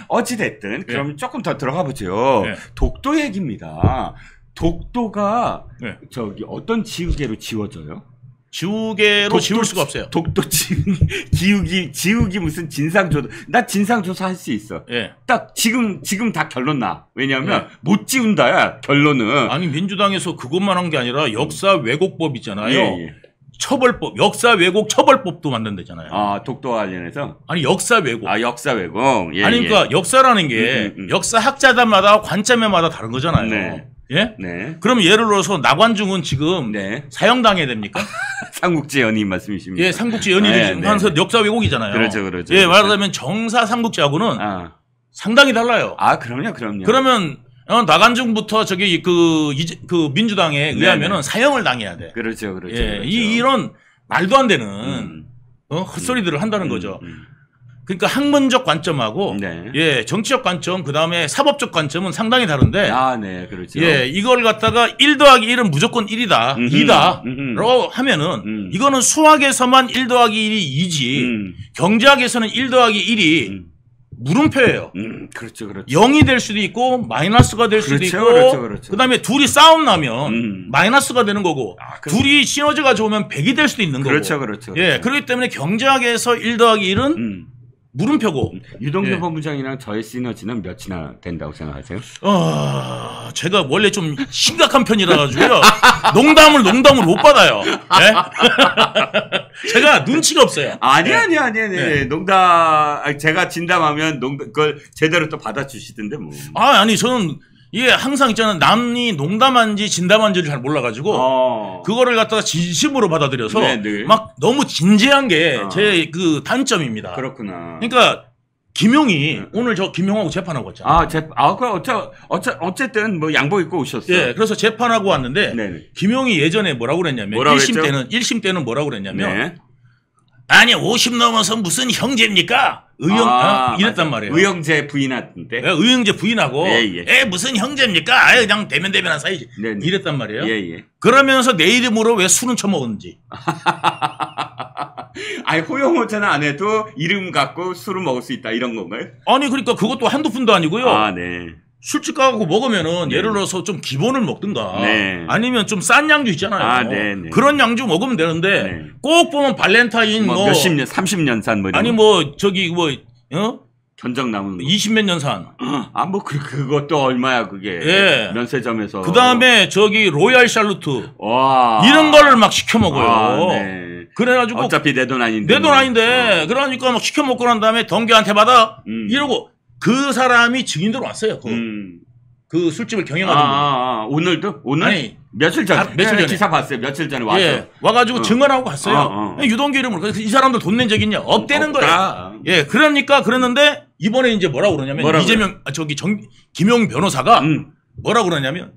D: 어찌 됐든 그럼 조금 더 들어가 보죠. 독도 얘기입니다. 독도가 저기 어떤 지우개로 지워져요?
B: 지우개로 지울 수가 없어요.
D: 독도 지우기 무슨 진상조사. 나 진상조사 할 수 있어. 딱 지금 다 결론 나. 왜냐하면 못 지운다야 결론은.
B: 아니 민주당에서 그것만 한 게 아니라 역사 왜곡법 있잖아요. 처벌법, 역사 왜곡 처벌법도 만든다잖아요.
D: 독도와 관련해서?
B: 아니 역사 왜곡.
D: 역사 왜곡.
B: 아니 그러니까 역사라는 게 역사 학자들마다 관점에마다 다른 거잖아요. 그럼 예를 들어서 나관중은 지금 사형당해야 됩니까?
D: 삼국지 연인 말씀이십니까?
B: 삼국지 연인이 하면서 역사 왜곡이잖아요.
D: 그렇죠.
B: 말하자면 정사 삼국지하고는 상당히 달라요.
D: 그럼요.
B: 그러면 나관중부터 저기 그 민주당에 의하면은 사형을 당해야 돼.
D: 그렇죠.
B: 이런 말도 안 되는 헛소리들을 한다는 거죠. 그러니까 학문적 관점하고 정치적 관점 그다음에 사법적 관점은 상당히 다른데
D: 그렇죠.
B: 이걸 갖다가 1 더하기 1은 무조건 1이다 2다라고 하면은 이거는 수학에서만 1 더하기 1이 2지 경제학에서는 1 더하기 1이 물음표예요.
D: 그렇죠.
B: 0이 될 수도 있고 마이너스가 될 수도 있고 그다음에 둘이 싸움 나면 마이너스가 되는 거고 둘이 시너지가 좋으면 100이 될 수도 있는 거고.
D: 그렇죠.
B: 그렇기 때문에 경제학에서 1 더하기 1은 물음표고.
D: 유동규 본부장이랑 저의 시너지는 몇이나 된다고 생각하세요?
B: 제가 원래 좀 심각한 편이라 가지고요. 농담을 못 받아요. 제가 눈치가 없어요.
D: 아니. 농담 제가 진담하면 그걸 제대로 또 받아주시던데 뭐.
B: 아니 저는 항상 있잖아요. 남이 농담한지 진담한지를 잘 몰라가지고 그거를 갖다가 진심으로 받아들여서 막 너무 진지한 게 제 그 단점입니다.
D: 그렇구나.
B: 그러니까 김용이 오늘 저 김용하고 재판하고 왔잖아요.
D: 어쨌든 뭐 양복 입고 오셨어요.
B: 예, 그래서 재판하고 왔는데
D: 네네.
B: 김용이 예전에 뭐라고 그랬냐면
D: 뭐라고
B: 1심 때는 뭐라고 그랬냐면
D: 네.
B: 아니 50 넘어서 무슨 형제입니까? 이랬단 말이에요.
D: 의형제 부인한테.
B: 예, 의형제 부인하고
D: 예.
B: 무슨 형제입니까? 아유, 그냥 대면대면한 사이지.
D: 네네.
B: 이랬단 말이에요.
D: 예.
B: 그러면서 내 이름으로 왜 술은 처먹었는지.
D: 아니 호영호제는 안 해도 이름 갖고 술을 먹을 수 있다 이런 건가요?
B: 아니 그러니까 그것도 한두 푼도 아니고요.
D: 아, 네.
B: 술집 가고 먹으면은
D: 네.
B: 예를 들어서 좀 기본을 먹든가
D: 네.
B: 아니면 좀 싼 양주 있잖아요.
D: 아, 네.
B: 그런 양주 먹으면 되는데
D: 네.
B: 꼭 보면 발렌타인 뭐
D: 몇십 년, 30년 산 뭐 이런
B: 아니
D: 거.
B: 뭐 저기 뭐
D: 견적 남은 거.
B: 20몇 년 산.
D: 뭐 그것도 얼마야 그게.
B: 예.
D: 면세점에서.
B: 그다음에 저기 로얄 샬루트
D: 와.
B: 이런 거를 막 시켜 먹어요.
D: 아, 네.
B: 그래가지고
D: 어차피 내 돈 아닌데.
B: 내 돈 아닌데 그러니까 막 시켜 먹고 난 다음에 덩기한테 받아 이러고 그 사람이 증인으로 왔어요. 그 술집을 경영하던 분.
D: 오늘도? 오늘?
B: 아니,
D: 며칠 전.
B: 며칠 전에.
D: 기사 봤어요. 며칠 전에 와서.
B: 예, 와가지고 증언하고 갔어요. 유동규 이름으로. 그래서 이 사람들 돈 낸 적 있냐? 없대는 거예요. 예, 그러니까 그랬는데 이번에 이제 뭐라고 그러냐면 김용 변호사가 뭐라고 그러냐면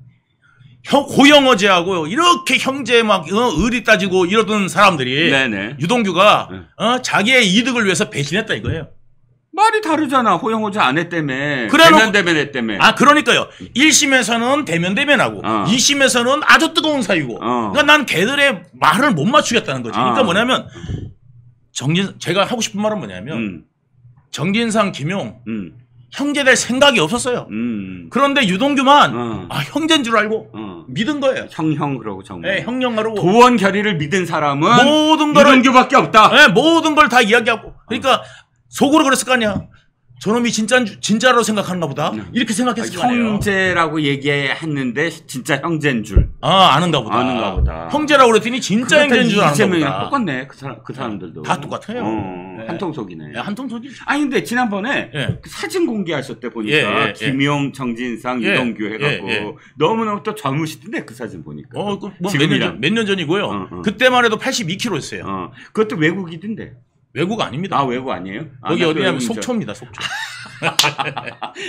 B: 호영어제하고 이렇게 형제 막 의리 따지고 이러던 사람들이
D: 네네.
B: 유동규가 자기의 이득을 위해서 배신했다 이거예요.
D: 말이 다르잖아. 호영호제 안 했다며.
B: 그래놓고-
D: 대면 했다며.
B: 아, 그러니까요. 1심에서는 대면대면하고 2심에서는 아주 뜨거운 사유고. 그러니까 난 걔들의 말을 못 맞추겠다는 거지. 그러니까 뭐냐면 제가 하고 싶은 말은 뭐냐면 정진상, 김용 형제 될 생각이 없었어요. 그런데 유동규만 형제인 줄 알고 믿은 거예요.
D: 형형 그러고 정말.
B: 네, 형령 하라고.
D: 도원 결의를 믿은 사람은
B: 모든 거를
D: 유동규밖에 없다.
B: 네, 모든 걸 다 이야기하고. 그러니까 속으로 그랬을 거 아니야. 저놈이 진짜로 생각하는가 보다. 이렇게 생각했을 거 아니에요.
D: 형제라고 얘기했는데 진짜 형제인 줄.
B: 아는가 보다.
D: 아는가 보다.
B: 형제라고 그랬더니 진짜 형제인 줄 아는가
D: 이재명이랑
B: 보다.
D: 똑같네. 그 사람들도.
B: 다 똑같아요. 네.
D: 한통속이네.
B: 네, 한통속이지.
D: 아니 근데 지난번에
B: 예.
D: 그 사진 공개하실 때 보니까 김용, 정진상, 유동규 해갖고 너무너무 또 젊으시던데 그 사진 보니까.
B: 몇 년 전이고요. 그때만 해도 82kg였어요.
D: 그것도 외국이던데.
B: 외국 아닙니다.
D: 아 외국 아니에요?
B: 거기 어디냐면 속초입니다. 속초.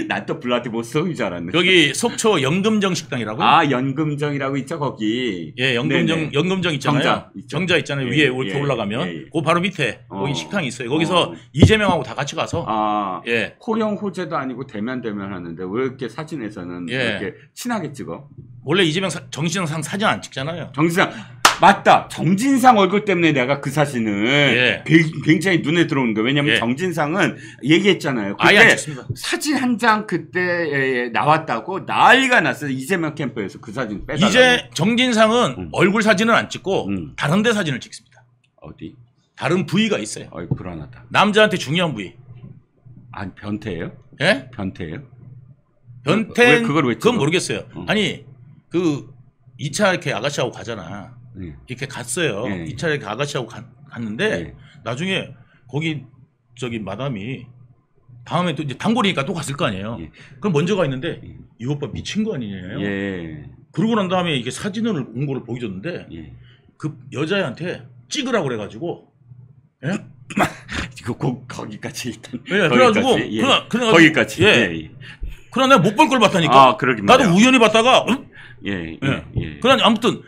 D: 난 또 블라디보스토크인 줄 알았네.
B: 여기 속초 연금정 식당이라고요.
D: 아 연금정이라고 있죠 거기.
B: 예, 연금정 있잖아요. 정자 있잖아요. 위에 이렇게 올라가면 그 바로 밑에 거기 식당이 있어요. 거기서 이재명하고 다 같이 가서
D: 호영 호재도 아니고 대면 하는데 왜 이렇게 사진에서는 이렇게 친하게 찍어?
B: 원래 이재명 정진상 사진 안 찍잖아요.
D: 정진상 맞다. 정진상 얼굴 때문에 내가 그 사진을 굉장히 눈에 들어오는 거예요. 왜냐면 정진상은 얘기했잖아요. 그때
B: 아예 안 찍습니다.
D: 사진 한 장 그때 나왔다고 난리가 났어요. 이재명 캠프에서 그 사진 빼달라고.
B: 이제 정진상은 얼굴 사진을 안 찍고 다른 데 사진을 찍습니다.
D: 어디?
B: 다른 부위가 있어요.
D: 불안하다.
B: 남자한테 중요한 부위.
D: 아니 변태예요?
B: 예?
D: 변태예요?
B: 변태
D: 그걸 왜 찍어?
B: 그건 모르겠어요. 아니 그 2차 이렇게 아가씨하고 가잖아. 이렇게 갔어요. 2차 이렇게 아가씨하고 갔는데 나중에 거기 저기 마담이 다음에 또 이제 단골이니까 또 갔을 거 아니에요. 그럼 먼저 가 있는데 이 오빠 미친 거 아니냐요. 그러고 난 다음에 이게 사진을 온 거를 보여줬는데 그 여자애한테 찍으라고 그래가지고
D: 이거 거기까지 일단.
B: 그래가지고
D: 거기까지.
B: 그러나 내가 못 볼 걸 봤다니까. 나도 우연히 봤다가 그냥 아무튼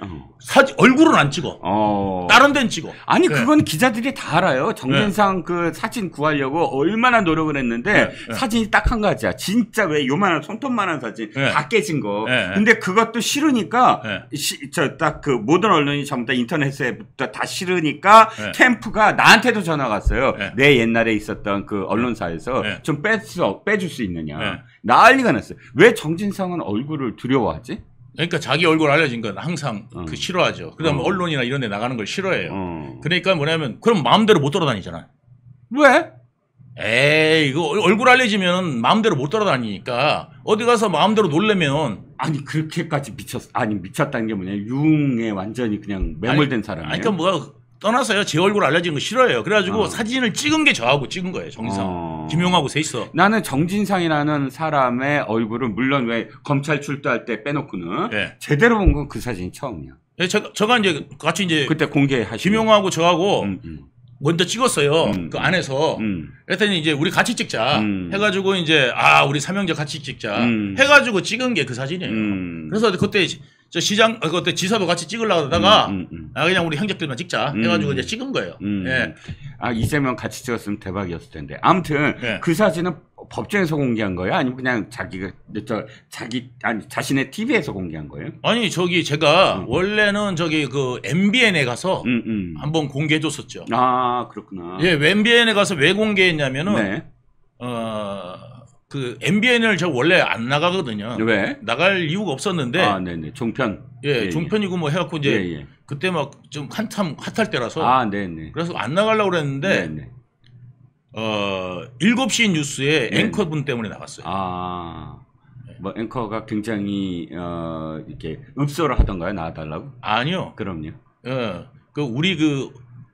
B: 얼굴은 안 찍어. 다른 데는 찍어.
D: 아니 그건 기자들이 다 알아요. 정진상 그 사진 구하려고 얼마나 노력을 했는데 사진이 딱 한 가지야. 진짜 왜 요만한 손톱만한 사진 다 깨진 거. 근데 그것도 싫으니까 딱 그 모든 언론이 전부 다 인터넷에부터 다 싫으니까 캠프가 나한테도 전화 갔어요. 내 옛날에 있었던 그 언론사에서 좀 빼줄 수 있느냐. 난리가 났어요. 왜 정진상은 얼굴을 두려워하지?
B: 그러니까 자기 얼굴 알려진 건 항상 그 싫어하죠. 그다음에 언론이나 이런 데 나가는 걸 싫어해요. 그러니까 뭐냐면 그럼 마음대로 못 돌아다니잖아.
D: 왜?
B: 에이 이거 얼굴 알려지면 마음대로 못 돌아다니니까 어디 가서 마음대로 놀려면
D: 아니 그렇게까지 미쳤다는 게 뭐냐 유흥에 완전히 그냥 매몰된 사람이에요.
B: 그러니까 뭐가 떠나서요. 제 얼굴 알려진 거 싫어해요. 그래가지고 사진을 찍은 게 저하고 찍은 거예요. 정진상. 김용하고 셋이서.
D: 나는 정진상이라는 사람의 얼굴을 물론 왜 검찰 출두할 때 빼놓고는 제대로 본 건 그 사진이 처음이야.
B: 제가 이제 같이 이제
D: 그때 공개하시고
B: 김용하고 저하고 먼저 찍었어요. 그 안에서. 그랬더니 이제 우리 같이 찍자 해가지고 이제 우리 삼형제 같이 찍자 해가지고 찍은 게 그 사진이에요. 그래서 그때 저 시장 그때 지사도 같이 찍으려고 하다가 그냥 우리 형제들만 찍자 해가지고 이제 찍은 거예요. 예.
D: 이재명 같이 찍었으면 대박이었을 텐데. 아무튼
B: 예.
D: 그 사진은 법정에서 공개한 거예요? 아니면 그냥 자신의 TV에서 공개한 거예요?
B: 아니 저기 제가 원래는 저기 그 MBN에 가서 한번 공개해줬었죠.
D: 아 그렇구나.
B: 예, MBN에 가서 왜 공개했냐면은
D: 네.
B: 그 MBN을 저 원래 안 나가거든요.
D: 왜?
B: 나갈 이유가 없었는데.
D: 네네. 종편.
B: 예, 종편이고 뭐 해갖고 이제 그때 막 좀 한참 핫할 때라서.
D: 네네.
B: 그래서 안 나가려고 그랬는데.
D: 네네.
B: 7시 뉴스에 앵커분 때문에 나갔어요.
D: 뭐 앵커가 굉장히 이렇게 읍소를 하던가요? 나와달라고?
B: 아니요.
D: 그럼요.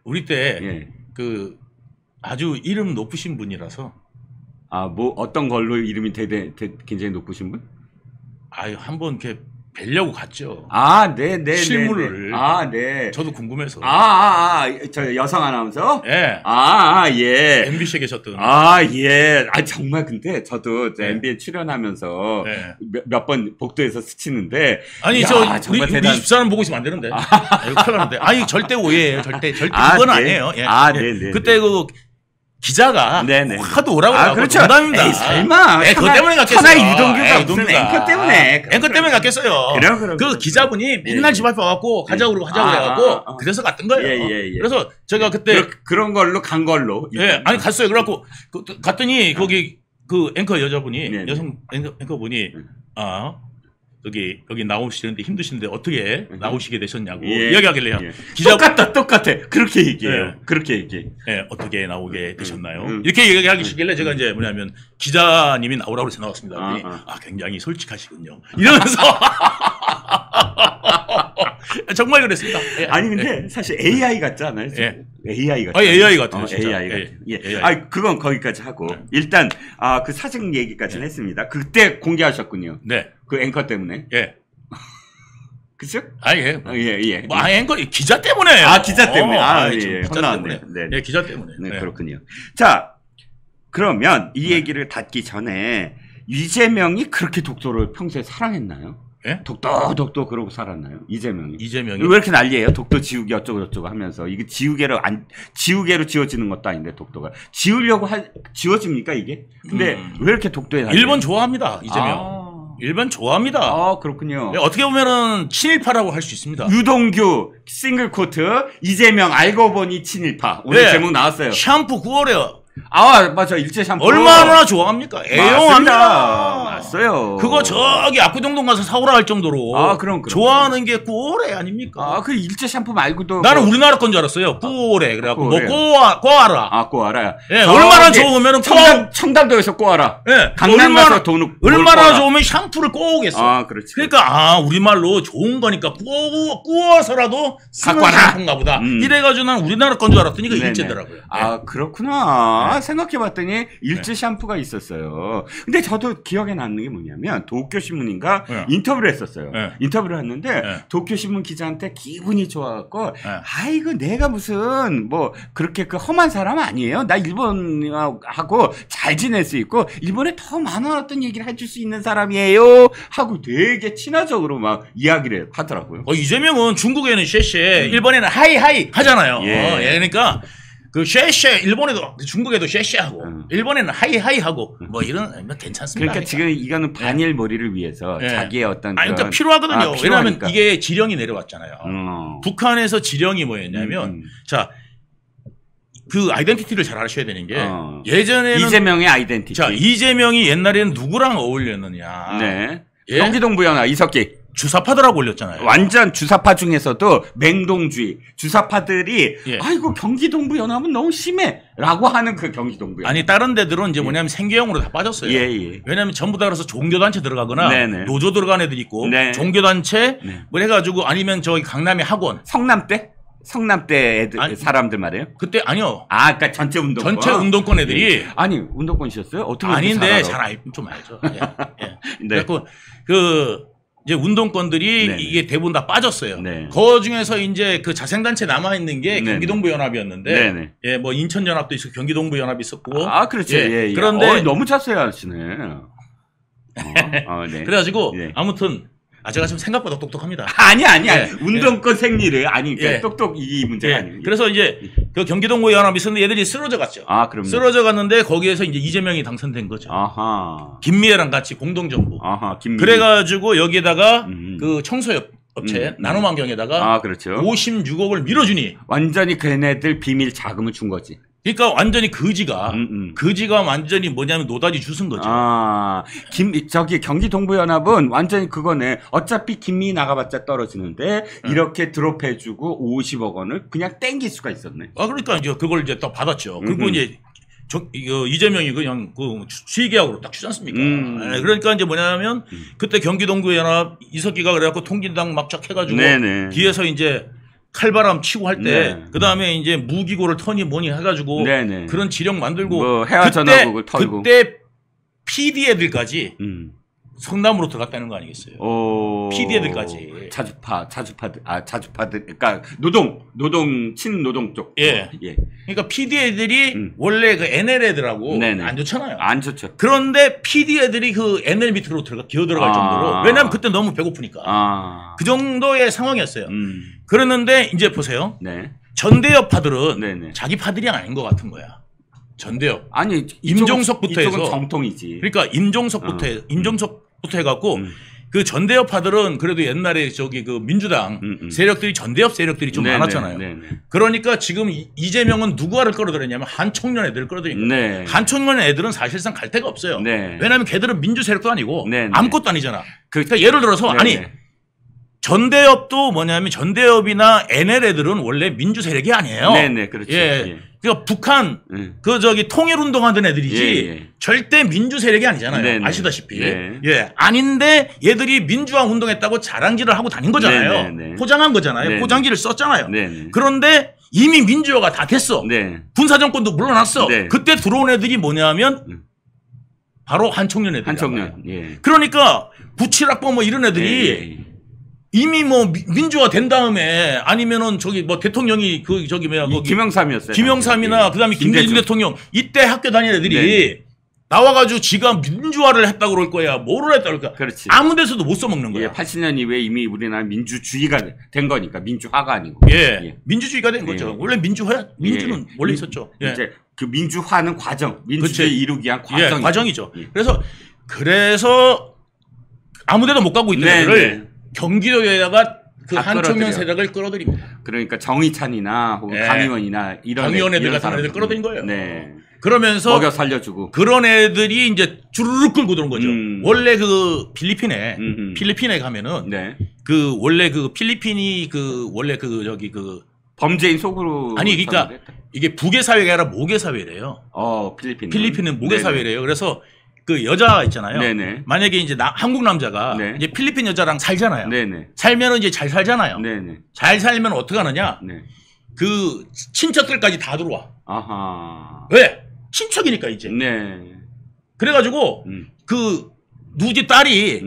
B: 우리 때 그 아주 이름 높으신 분이라서.
D: 뭐 어떤 걸로 이름이 굉장히 높으신 분?
B: 한번 이렇게 뵈려고 갔죠.
D: 네네.
B: 실물을.
D: 네.
B: 저도 궁금해서.
D: 저 여성 아나운서?
B: 예.
D: 예.
B: MBC에 계셨던.
D: 예. 정말 근데 저도 MBN 출연하면서 몇 번 복도에서 스치는데.
B: 아니, 우리 집사람 보고 있으면 안 되는데. 이거 큰일 나는데. 절대 오해예요. 절대 그건 아니에요. 예.
D: 네네.
B: 그때 기자가 하도 오라고 하고
D: 그렇죠.
B: 농담입니다.
D: 에이, 설마.
B: 그것 때문에 갔겠어요.
D: 하나 유동규가 무슨 앵커 때문에.
B: 앵커 때문에 갔겠어요. 그 기자분이 맨날 집 앞에 와갖고 가자고 해갖고 그래서 갔던 거예요. 그래서 제가 그때
D: 그런 걸로 간 걸로.
B: 갔어요. 그래갖고 갔더니 거기 그 앵커 여자분이 여성 앵커분이 여기 나오시는데 힘드신데 어떻게 나오시게 되셨냐고 이야기하길래요.
D: 기자 똑같아. 그렇게 얘기해요. 그렇게 얘기해.
B: 어떻게 나오게 되셨나요? 이렇게 얘기하시길래 제가 이제 뭐냐면 기자님이 나오라고 해서 나왔습니다. 굉장히 솔직하시군요. 이러면서 정말 그랬습니다.
D: 근데 사실 AI 같지 않아요? AI 같죠.
B: AI 같아요.
D: AI. 그건 거기까지 하고 일단 그 사진 얘기까지는 했습니다. 그때 공개하셨군요.
B: 네.
D: 그 앵커 때문에. 그죠?
B: 예. 앵커 기자 때문에.
D: 기자 때문에.
B: 혼나왔네. 네, 기자 때문에.
D: 네, 그렇군요. 자, 그러면 이 얘기를 닫기 전에 이재명이 그렇게 독도를 평소에 사랑했나요? 독도 그러고 살았나요? 이재명이 왜 이렇게 난리예요? 독도 지우개 어쩌고 하면서 이게 지우개로 지워지는 것도 아닌데 독도가 지워집니까 이게? 근데 왜 이렇게 독도에 난리예요?
B: 일본 좋아합니다 이재명. 일본 좋아합니다.
D: 그렇군요.
B: 어떻게 보면은 친일파라고 할 수 있습니다.
D: 유동규 싱글 코트 이재명 알고 보니 친일파 오늘 제목 나왔어요.
B: 샴푸 9월에요.
D: 맞아. 일제 샴푸.
B: 얼마나 좋아합니까? 애용합니다.
D: 맞어요.
B: 그거 저기 압구정동 가서 사오라 할 정도로.
D: 그럼.
B: 좋아하는 게 9월에 아닙니까?
D: 그 일제 샴푸 말고도.
B: 나는 우리나라 건 줄 알았어요. 9월에. 그래갖고 뭐 꼬아라.
D: 꼬아라.
B: 얼마나 좋으면은
D: 청담도에서 꼬아라.
B: 강남 가서 얼마나 좋으면 샴푸를 꼬우겠어.
D: 그렇지.
B: 그러니까 우리말로 좋은 거니까 꼬어서라도 쓰는 샴푸인가 보다. 이래가지고 난 우리나라 건 줄 알았더니 그 일제더라고요.
D: 그렇구나. 생각해봤더니 일제 샴푸가 있었어요. 근데 저도 기억에 남는 게 뭐냐면 도쿄신문인가 인터뷰를 했었어요. 인터뷰를 했는데 도쿄신문 기자한테 기분이 좋아갖고 이거 내가 무슨 뭐 그렇게 그 험한 사람 아니에요. 나 일본하고 잘 지낼 수 있고 일본에 더 많은 어떤 얘기를 해줄 수 있는 사람이에요 하고 되게 친화적으로 막 이야기를 하더라고요.
B: 이재명은 중국에는 쉐쉐 일본에는 하이하이 하잖아요. 그러니까 그 쉐쉐 일본에도 중국에도 쉐쉐하고 일본에는 하이하이하고 뭐 이런 괜찮습니다.
D: 그러니까 지금 이거는 반일 머리를 위해서 자기의 어떤
B: 그러니까 필요하거든요. 왜냐하면 이게 지령이 내려왔잖아요. 북한에서 지령이 뭐였냐면 그 아이덴티티를 잘 아셔야 되는 게 예전에는
D: 이재명의 아이덴티티.
B: 이재명이 옛날에는 누구랑 어울렸느냐.
D: 경기동부 연합 이석기.
B: 주사파들하고 올렸잖아요.
D: 완전 주사파 중에서도 맹동주의. 주사파들이 아이고 경기동부 연합은 너무 심해라고 하는 그 경기동부 연합.
B: 다른 데들은 이제 뭐냐면 생계형으로 다 빠졌어요. 왜냐하면 전부 다 그래서 종교단체 들어가거나 노조 들어간 애들 있고 종교단체 뭐 해가지고 아니면 저기 강남의 학원.
D: 성남대 애들 사람들 말이에요?
B: 그때 아니요.
D: 그러니까 전체
B: 운동권 애들이
D: 운동권이셨어요? 어떻게
B: 아닌데 좀 알죠. 그래갖고 이제 운동권들이
D: 네네.
B: 이게 대부분 다 빠졌어요.
D: 네.
B: 그 중에서 이제 그 자생단체 남아 있는 게
D: 네네.
B: 경기동부연합이었는데,
D: 네네.
B: 예, 뭐 인천연합도 있었고 경기동부연합이 있었고,
D: 아, 그렇죠.
B: 예,
D: 예, 예.
B: 그런데
D: 너무 자세히 하시네. 네.
B: 그래가지고
D: 예.
B: 아무튼 제가 지금 생각보다 똑똑합니다.
D: 아니야.
B: 예,
D: 운동권 생리를 아니 그러니까
B: 예.
D: 똑똑 이 문제가
B: 예,
D: 아니에요.
B: 그래서 이제 그 경기동부연합이 있었는데 얘들이 쓰러져 갔죠.
D: 아, 그럼요.
B: 쓰러져 갔는데 거기에서 이제 이재명이 당선된 거죠.
D: 아하.
B: 김미애랑 같이 공동정부.
D: 아하. 김.
B: 그래가지고 여기에다가
D: 음.
B: 그 청소업 업체 나눔환경에다가
D: 아, 그렇죠.
B: 56억을 밀어주니,
D: 완전히 걔네들 비밀 자금을 준 거지.
B: 그러니까 완전히 거지가 완전히 뭐냐면 노다지 주순 거죠.
D: 아, 저기 경기동부연합은 완전히 그거네. 어차피 김미 나가봤자 떨어지는데 이렇게 드롭해주고 50억 원을 그냥 땡길 수가 있었네.
B: 그러니까 이제 그걸 이제 또 받았죠. 그리고 이제 이거 이재명이 그냥 그 수의계약으로 딱 주지 않습니까? 예, 그러니까 이제 뭐냐면 그때 경기동부연합 이석기가 그래갖고 통진당 막착 해가지고
D: 네네.
B: 뒤에서 이제 칼바람 치고 할 때
D: 네.
B: 그다음에 이제 무기고를 터니 뭐니 해가지고
D: 네네.
B: 그런 지령 만들고
D: 뭐 해화 전화국을 털고.
B: 그때 PD 애들까지
D: 음.
B: 성남으로 들어갔다는 거 아니겠어요? PD 애들까지.
D: 자주파들, 그러니까 친노동 쪽.
B: 예.
D: 예.
B: 그러니까 PD 애들이 원래 그 NL 애들하고
D: 네네.
B: 안 좋잖아요.
D: 안 좋죠.
B: 그런데 PD 애들이 그 NL 밑으로 기어 들어갈 정도로, 왜냐면 그때 너무 배고프니까. 그 정도의 상황이었어요. 그랬는데 이제 보세요.
D: 네.
B: 전대협파들은
D: 네네.
B: 자기 파들이 아닌 것 같은 거야. 전대협.
D: 아니,
B: 임종석부터
D: 이쪽은
B: 해서.
D: 정통이지.
B: 그러니까 임종석부터 해갖고 그 전대협파들은 그래도 옛날에 저기 그 민주당 세력들이 전대협 세력들이 좀
D: 네네,
B: 많았잖아요.
D: 네네.
B: 그러니까 지금 이재명은 누구를 끌어들였냐면 한총련 애들을 끌어들인 거예요.
D: 네.
B: 한총련 애들은 사실상 갈 데가 없어요.
D: 네.
B: 왜냐하면 걔들은 민주 세력도 아니고
D: 네네.
B: 아무것도 아니잖아. 그러니까 예를 들어서
D: 네네.
B: 아니 전대협도 뭐냐면 전대협이나 NL 애들은 원래 민주 세력이 아니에요.
D: 네네, 그렇죠.
B: 예.
D: 예.
B: 그러니까 북한 그 저기 통일운동하던 애들이지
D: 예.
B: 절대 민주 세력이 아니잖아요.
D: 네네.
B: 아시다시피.
D: 네.
B: 예. 아닌데 얘들이 민주화 운동했다고 자랑질을 하고 다닌 거잖아요.
D: 네네.
B: 포장한 거잖아요.
D: 네네.
B: 포장지를 썼잖아요.
D: 네네.
B: 그런데 이미 민주화가 다 됐어.
D: 네.
B: 군사정권도 물러났어.
D: 네.
B: 그때 들어온 애들이 뭐냐면 바로 한총련 애들.
D: 한청년. 예.
B: 그러니까 97학번 뭐 이런 애들이
D: 예.
B: 이미 뭐 민주화 된 다음에 아니면은 저기 뭐 대통령이 그 저기 뭐야 거기
D: 김영삼이었어요.
B: 김영삼이나
D: 예.
B: 그다음에 김대중 대통령 이때 학교 다니는 애들이
D: 네.
B: 나와가지고 지가 민주화를 했다고 그럴 거야. 뭐를 했다 그럴까.
D: 그렇지.
B: 아무 데서도 못 써먹는 거야.
D: 예, 80년 이후에 이미 우리나라 민주주의가 된 거니까 민주화가 아니고.
B: 예. 민주주의가 된 거죠.
D: 예.
B: 원래 민주는 원래 있었죠. 예.
D: 이제 그 민주화는 과정, 민주주의
B: 그치.
D: 이루기 위한
B: 예,
D: 과정이죠.
B: 과정이죠.
D: 예.
B: 그래서 아무데도 못 가고 있는
D: 네,
B: 애들을
D: 네.
B: 경기도에다가 그
D: 다
B: 한총련
D: 끌어들여.
B: 세력을 끌어들입니다.
D: 그러니까 정의찬이나 혹은
B: 네.
D: 강의원이나 이런
B: 강의원 애들
D: 이런
B: 같은 애들
D: 사람들.
B: 끌어들인 거예요.
D: 네.
B: 그러면서
D: 먹여 살려주고.
B: 그런 애들이 이제 주르륵 끌고 들어온 거죠. 원래 그 필리핀에 가면은
D: 네.
B: 그 원래 그 필리핀이 그 원래 그 저기 그
D: 범죄인 속으로.
B: 아니 그러니까
D: 사는데.
B: 이게 북의 사회가 아니라 모계 사회래요. 필리핀은 모계
D: 네네.
B: 사회래요. 그래서 그 여자 있잖아요.
D: 네네.
B: 만약에 이제 한국 남자가
D: 네.
B: 이제 필리핀 여자랑 살잖아요.
D: 네네.
B: 살면은 이제 잘 살잖아요.
D: 네네.
B: 잘 살면 어떻게 하느냐?
D: 네.
B: 그 친척들까지 다 들어와.
D: 아하.
B: 왜? 친척이니까 이제.
D: 네.
B: 그래가지고 그 누지 딸이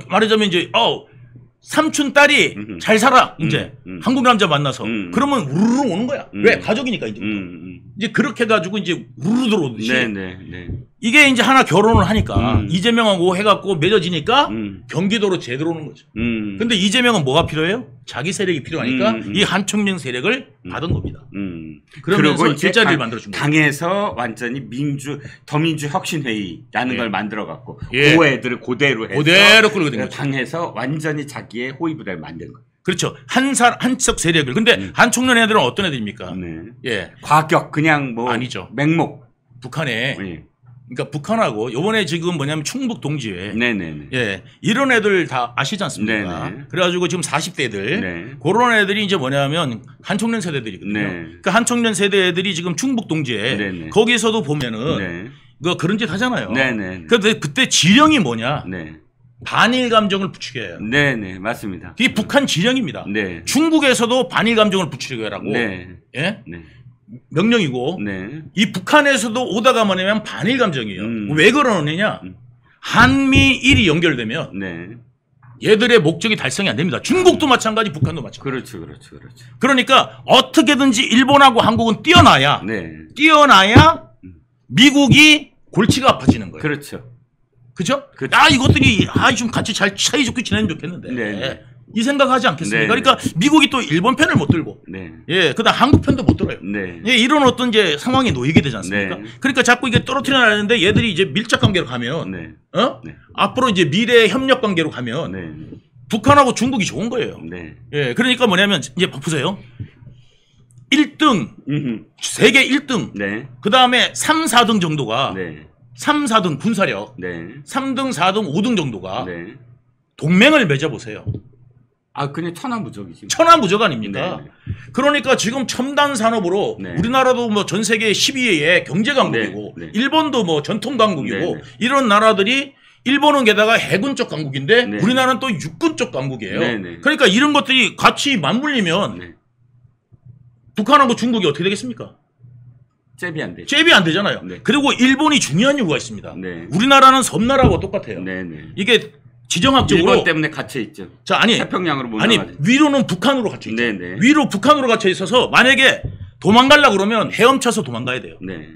B: 말하자면 이제 삼촌 딸이 잘 살아 이제 한국 남자 만나서 그러면 우르르 오는 거야. 왜? 가족이니까 이제. 이제 그렇게 해가지고 이제 우르르 들어오듯이.
D: 네네.
B: 이게 이제 하나 결혼을 하니까 이재명하고 해갖고 맺어지니까 경기도로 제대로 오는 거죠. 근데 이재명은 뭐가 필요해요? 자기 세력이 필요하니까 이 한총령 세력을 받은 겁니다. 그러면서
D: 그리고 이제
B: 일자리를 만들어준 거예요.
D: 당에서 완전히 더민주 혁신회의라는
B: 예.
D: 걸 만들어갖고
B: 예.
D: 그 애들을 그대로 해서
B: 그대로 끌고 된 거죠.
D: 당에서 완전히 자기의 호위부대를 만든 거예요.
B: 그렇죠. 한척 세력을. 근데 한총련 애들은 어떤 애들입니까?
D: 네.
B: 예.
D: 과격 그냥 뭐
B: 아니죠.
D: 맹목.
B: 북한에
D: 예.
B: 그러니까 북한하고 요번에 지금 뭐냐면 충북 동지회.
D: 네네네.
B: 예. 이런 애들 다 아시지 않습니까?
D: 네네.
B: 그래가지고 지금 40대들.
D: 네.
B: 그런 애들이 이제 뭐냐면 한총련 세대들이거든요.
D: 네.
B: 그 한총련 세대 애들이 지금 충북 동지회.
D: 네네.
B: 거기서도 보면은
D: 네.
B: 그런 짓 하잖아요.
D: 네네.
B: 근데 그때 지령이 뭐냐?
D: 네.
B: 반일 감정을 부추겨요.
D: 네네. 맞습니다.
B: 이게 북한 지령입니다.
D: 네.
B: 중국에서도 반일 감정을 부추겨라고.
D: 네.
B: 예?
D: 네.
B: 명령이고
D: 네.
B: 이 북한에서도 오다가 뭐냐면 반일 감정이에요. 왜 그러느냐? 한미일이 연결되면
D: 네.
B: 얘들의 목적이 달성이 안 됩니다. 중국도 마찬가지, 북한도 마찬가지.
D: 그렇죠.
B: 그러니까 어떻게든지 일본하고 한국은 뛰어나야
D: 네.
B: 미국이 골치가 아파지는 거예요.
D: 그렇죠.
B: 그죠? 이것들이 좀 같이 잘 사이좋게 지내면 좋겠는데.
D: 네.
B: 이 생각하지 않겠습니까?
D: 네.
B: 그러니까 미국이 또 일본 편을 못 들고,
D: 네.
B: 예, 그다음 한국 편도 못 들어요.
D: 네.
B: 예, 이런 어떤 이제 상황에 놓이게 되지 않습니까?
D: 네.
B: 그러니까 자꾸 이게 떨어뜨려 놔야되는데 얘들이 이제 밀착 관계로 가면,
D: 네.
B: 네. 앞으로 이제 미래 협력 관계로 가면
D: 네.
B: 북한하고 중국이 좋은 거예요.
D: 네.
B: 예, 그러니까 뭐냐면 이제 보세요. 1등, 세계 1등,
D: 네.
B: 그 다음에 3, 4등 정도가,
D: 네.
B: 3, 4등 군사력,
D: 네.
B: 3등, 4등, 5등 정도가
D: 네.
B: 동맹을 맺어보세요.
D: 그냥 천하무적이지.
B: 천하무적 아닙니까?
D: 네.
B: 그러니까 지금 첨단 산업으로
D: 네.
B: 우리나라도 뭐 전 세계 12위의 경제 강국이고,
D: 네. 네.
B: 일본도 뭐 전통 강국이고,
D: 네.
B: 이런 나라들이 일본은 게다가 해군 쪽 강국인데,
D: 네.
B: 우리나라는 또 육군 쪽 강국이에요.
D: 네.
B: 그러니까 이런 것들이 같이 맞물리면
D: 네.
B: 북한하고 중국이 어떻게 되겠습니까?
D: 잽이 안 되죠.
B: 잽이 안 되잖아요.
D: 네.
B: 그리고 일본이 중요한 이유가 있습니다.
D: 네.
B: 우리나라는 섬나라하고 똑같아요.
D: 네.
B: 이게 지정학적으로
D: 일본 때문에 갇혀 있죠.
B: 자, 아니
D: 태평양으로 못
B: 아니
D: 나가죠.
B: 위로는 북한으로 갇혀 있죠.
D: 네.
B: 위로 북한으로 갇혀 있어서 만약에 도망가려고 그러면 헤엄쳐서 도망가야 돼요.
D: 네.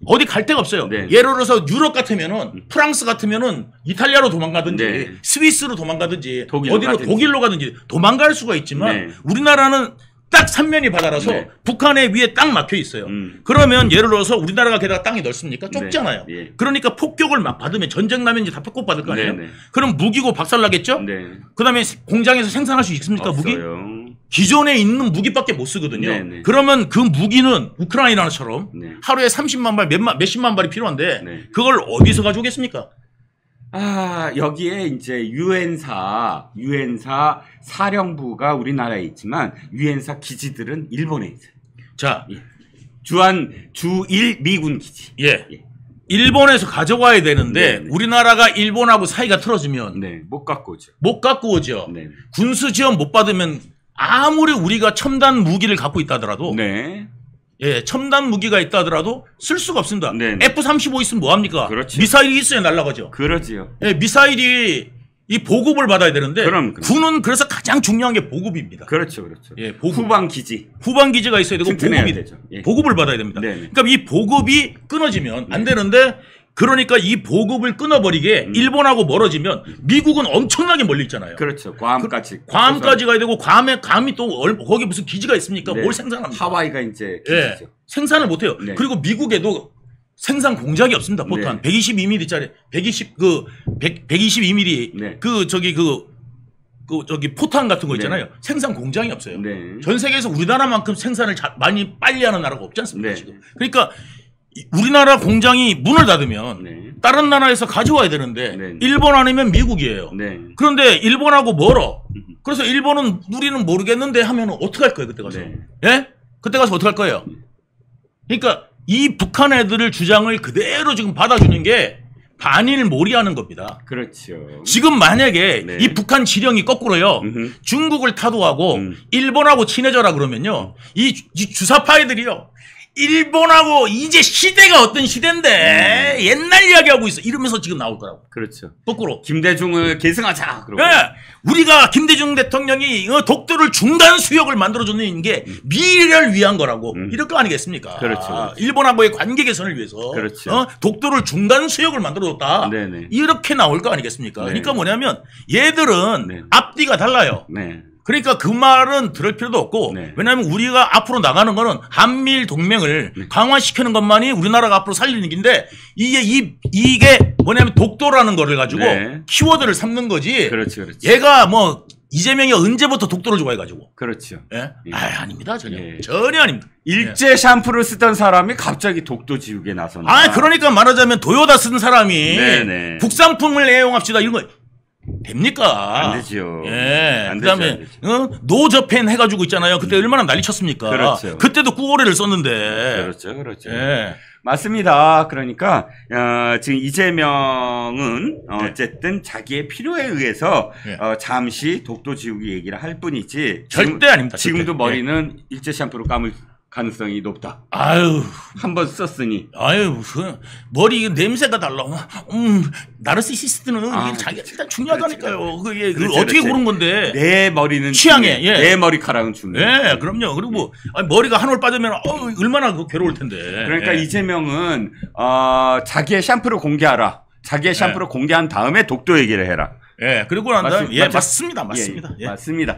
B: 어디 갈 데가 없어요.
D: 네.
B: 예를 들어서 유럽 같으면은 프랑스 같으면은 이탈리아로 도망가든지
D: 네.
B: 스위스로 도망가든지
D: 독일로
B: 독일로 가든지 도망갈 수가 있지만
D: 네.
B: 우리나라는 딱 삼면이 바다라서
D: 네.
B: 북한의 위에 딱 막혀 있어요. 그러면 예를 들어서 우리나라가 게다가 땅이 넓습니까? 좁잖아요.
D: 네. 예.
B: 그러니까 폭격을 막 받으면 전쟁 나면 이제 다 폭격 받을 거 아니에요?
D: 네.
B: 그럼 무기고 박살나겠죠?
D: 네.
B: 그다음에 공장에서 생산할 수 있습니까? 무기?
D: 없어요.
B: 기존에 있는 무기밖에 못 쓰거든요.
D: 네.
B: 그러면 그 무기는 우크라이나처럼
D: 네.
B: 하루에 30만 발, 몇십만 발이 필요한데
D: 네.
B: 그걸 어디서 가져오겠습니까?
D: 여기에 이제 유엔사 사령부가 우리나라에 있지만 유엔사 기지들은 일본에 있어요.
B: 자,
D: 주일 미군 기지.
B: 예. 일본에서 가져와야 되는데
D: 네.
B: 우리나라가 일본하고 사이가 틀어지면
D: 네, 못 갖고 오죠.
B: 못 갖고 오죠.
D: 네.
B: 군수 지원 못 받으면 아무리 우리가 첨단 무기를 갖고 있다 하더라도
D: 네.
B: 예, 첨단 무기가 있다 하더라도 쓸 수가 없습니다.
D: 네.
B: F-35 있으면 뭐 합니까?
D: 그렇죠.
B: 미사일이 있어야 날아가죠.
D: 그러지요.
B: 예, 미사일이 이 보급을 받아야 되는데
D: 그럼.
B: 군은 그래서 가장 중요한 게 보급입니다.
D: 그렇죠.
B: 예, 보급.
D: 후방 기지.
B: 후방 기지가 있어야 되고
D: 튼튼해야
B: 보급이
D: 되죠. 예.
B: 보급을 받아야 됩니다.
D: 네.
B: 그러니까 이 보급이 끊어지면 안 되는데 그러니까 이 보급을 끊어버리게 일본하고 멀어지면 미국은 엄청나게 멀리 있잖아요.
D: 그렇죠. 괌까지.
B: 괌까지 가야 되고 괌이 또 거기 무슨 기지가 있습니까?
D: 네.
B: 뭘 생산합니까?
D: 하와이가 이제
B: 예,
D: 기지죠.
B: 생산을 못해요.
D: 네.
B: 그리고 미국에도 생산 공장이 없습니다. 보통
D: 네.
B: 한 122mm짜리 122mm
D: 네.
B: 저기 포탄 같은 거 있잖아요.
D: 네.
B: 생산 공장이 없어요.
D: 네.
B: 전 세계에서 우리나라만큼 생산을 많이 빨리 하는 나라가 없지 않습니까?
D: 네.
B: 지금. 그러니까 우리나라 공장이 문을 닫으면
D: 네.
B: 다른 나라에서 가져와야 되는데
D: 네.
B: 일본 아니면 미국이에요.
D: 네.
B: 그런데 일본하고 멀어. 그래서 일본은 우리는 모르겠는데 하면 어떡할 거예요 그때 가서?
D: 네.
B: 예? 그때 가서 어떡할 거예요? 그러니까 이 북한 애들을 주장을 그대로 지금 받아주는 게 반일몰이하는 겁니다.
D: 그렇죠.
B: 지금 만약에
D: 네.
B: 이 북한 지령이 거꾸로요. 중국을 타도하고 일본하고 친해져라 그러면요. 이 주사파애들이요. 일본하고 이제 시대가 어떤 시대인데 옛날 이야기하고 있어 이러면서 지금 나올 거라고.
D: 그렇죠.
B: 거꾸로.
D: 김대중을 계승하자. 그러고.
B: 예, 우리가 김대중 대통령이 독도를 중간 수역을 만들어주는 게 미래를 위한 거라고 이럴 거 아니겠습니까?
D: 그렇죠.
B: 일본하고의 관계 개선을 위해서
D: 그렇죠.
B: 독도를 중간 수역을 만들어줬다.
D: 네네.
B: 이렇게 나올 거 아니겠습니까?
D: 네.
B: 그러니까 뭐냐면 얘들은
D: 네.
B: 앞뒤가 달라요.
D: 네.
B: 그러니까 그 말은 들을 필요도 없고
D: 네.
B: 왜냐하면 우리가 앞으로 나가는 거는 한미일 동맹을 강화시키는 것만이 우리나라가 앞으로 살리는 길인데 이게 뭐냐면 독도라는 거를 가지고
D: 네.
B: 키워드를 삼는 거지.
D: 그렇죠.
B: 얘가 뭐 이재명이 언제부터 독도를 좋아해가지고.
D: 그렇죠.
B: 예?
D: 예.
B: 아닙니다. 전혀.
D: 예.
B: 전혀 아닙니다.
D: 일제 샴푸를 쓰던 사람이 갑자기 독도 지우개 나선다.
B: 그러니까 말하자면 도요타 쓴 사람이
D: 네네.
B: 국산품을 애용합시다 이런 거 됩니까?
D: 안 되죠.
B: 예.
D: 안
B: 그다음에
D: 되죠, 안 되죠.
B: 노저펜 해가지고 있잖아요. 그때 얼마나 난리 쳤습니까?
D: 그렇죠.
B: 그때도 구호래를 썼는데.
D: 그렇죠.
B: 예.
D: 맞습니다. 그러니까 지금 이재명은 어쨌든 자기의 필요에 의해서
B: 예.
D: 잠시 독도 지우기 얘기를 할 뿐이지
B: 절대 아닙니다.
D: 지금도
B: 절대.
D: 머리는 일제 샴푸로 감을 가능성이 높다.
B: 아유,
D: 한번 썼으니.
B: 아유, 무슨 머리 냄새가 달라. 나르시시스트는
D: 아,
B: 자기가 일단 중요하다니까요. 그게
D: 그렇지,
B: 어떻게
D: 그렇지.
B: 고른 건데?
D: 내 머리는
B: 취향에,
D: 중요해.
B: 예.
D: 내 머리카락은 중요해.
B: 예, 그럼요. 그리고 아니, 머리가 한 올 빠지면 얼마나 괴로울 텐데.
D: 그러니까
B: 예.
D: 이재명은 자기의 샴푸를 공개하라. 자기의 샴푸를 공개한 다음에 독도 얘기를 해라.
B: 예, 그리고 난 다음에 예,
D: 맞죠?
B: 맞습니다.
D: 예,
B: 맞습니다. 예.
D: 맞습니다.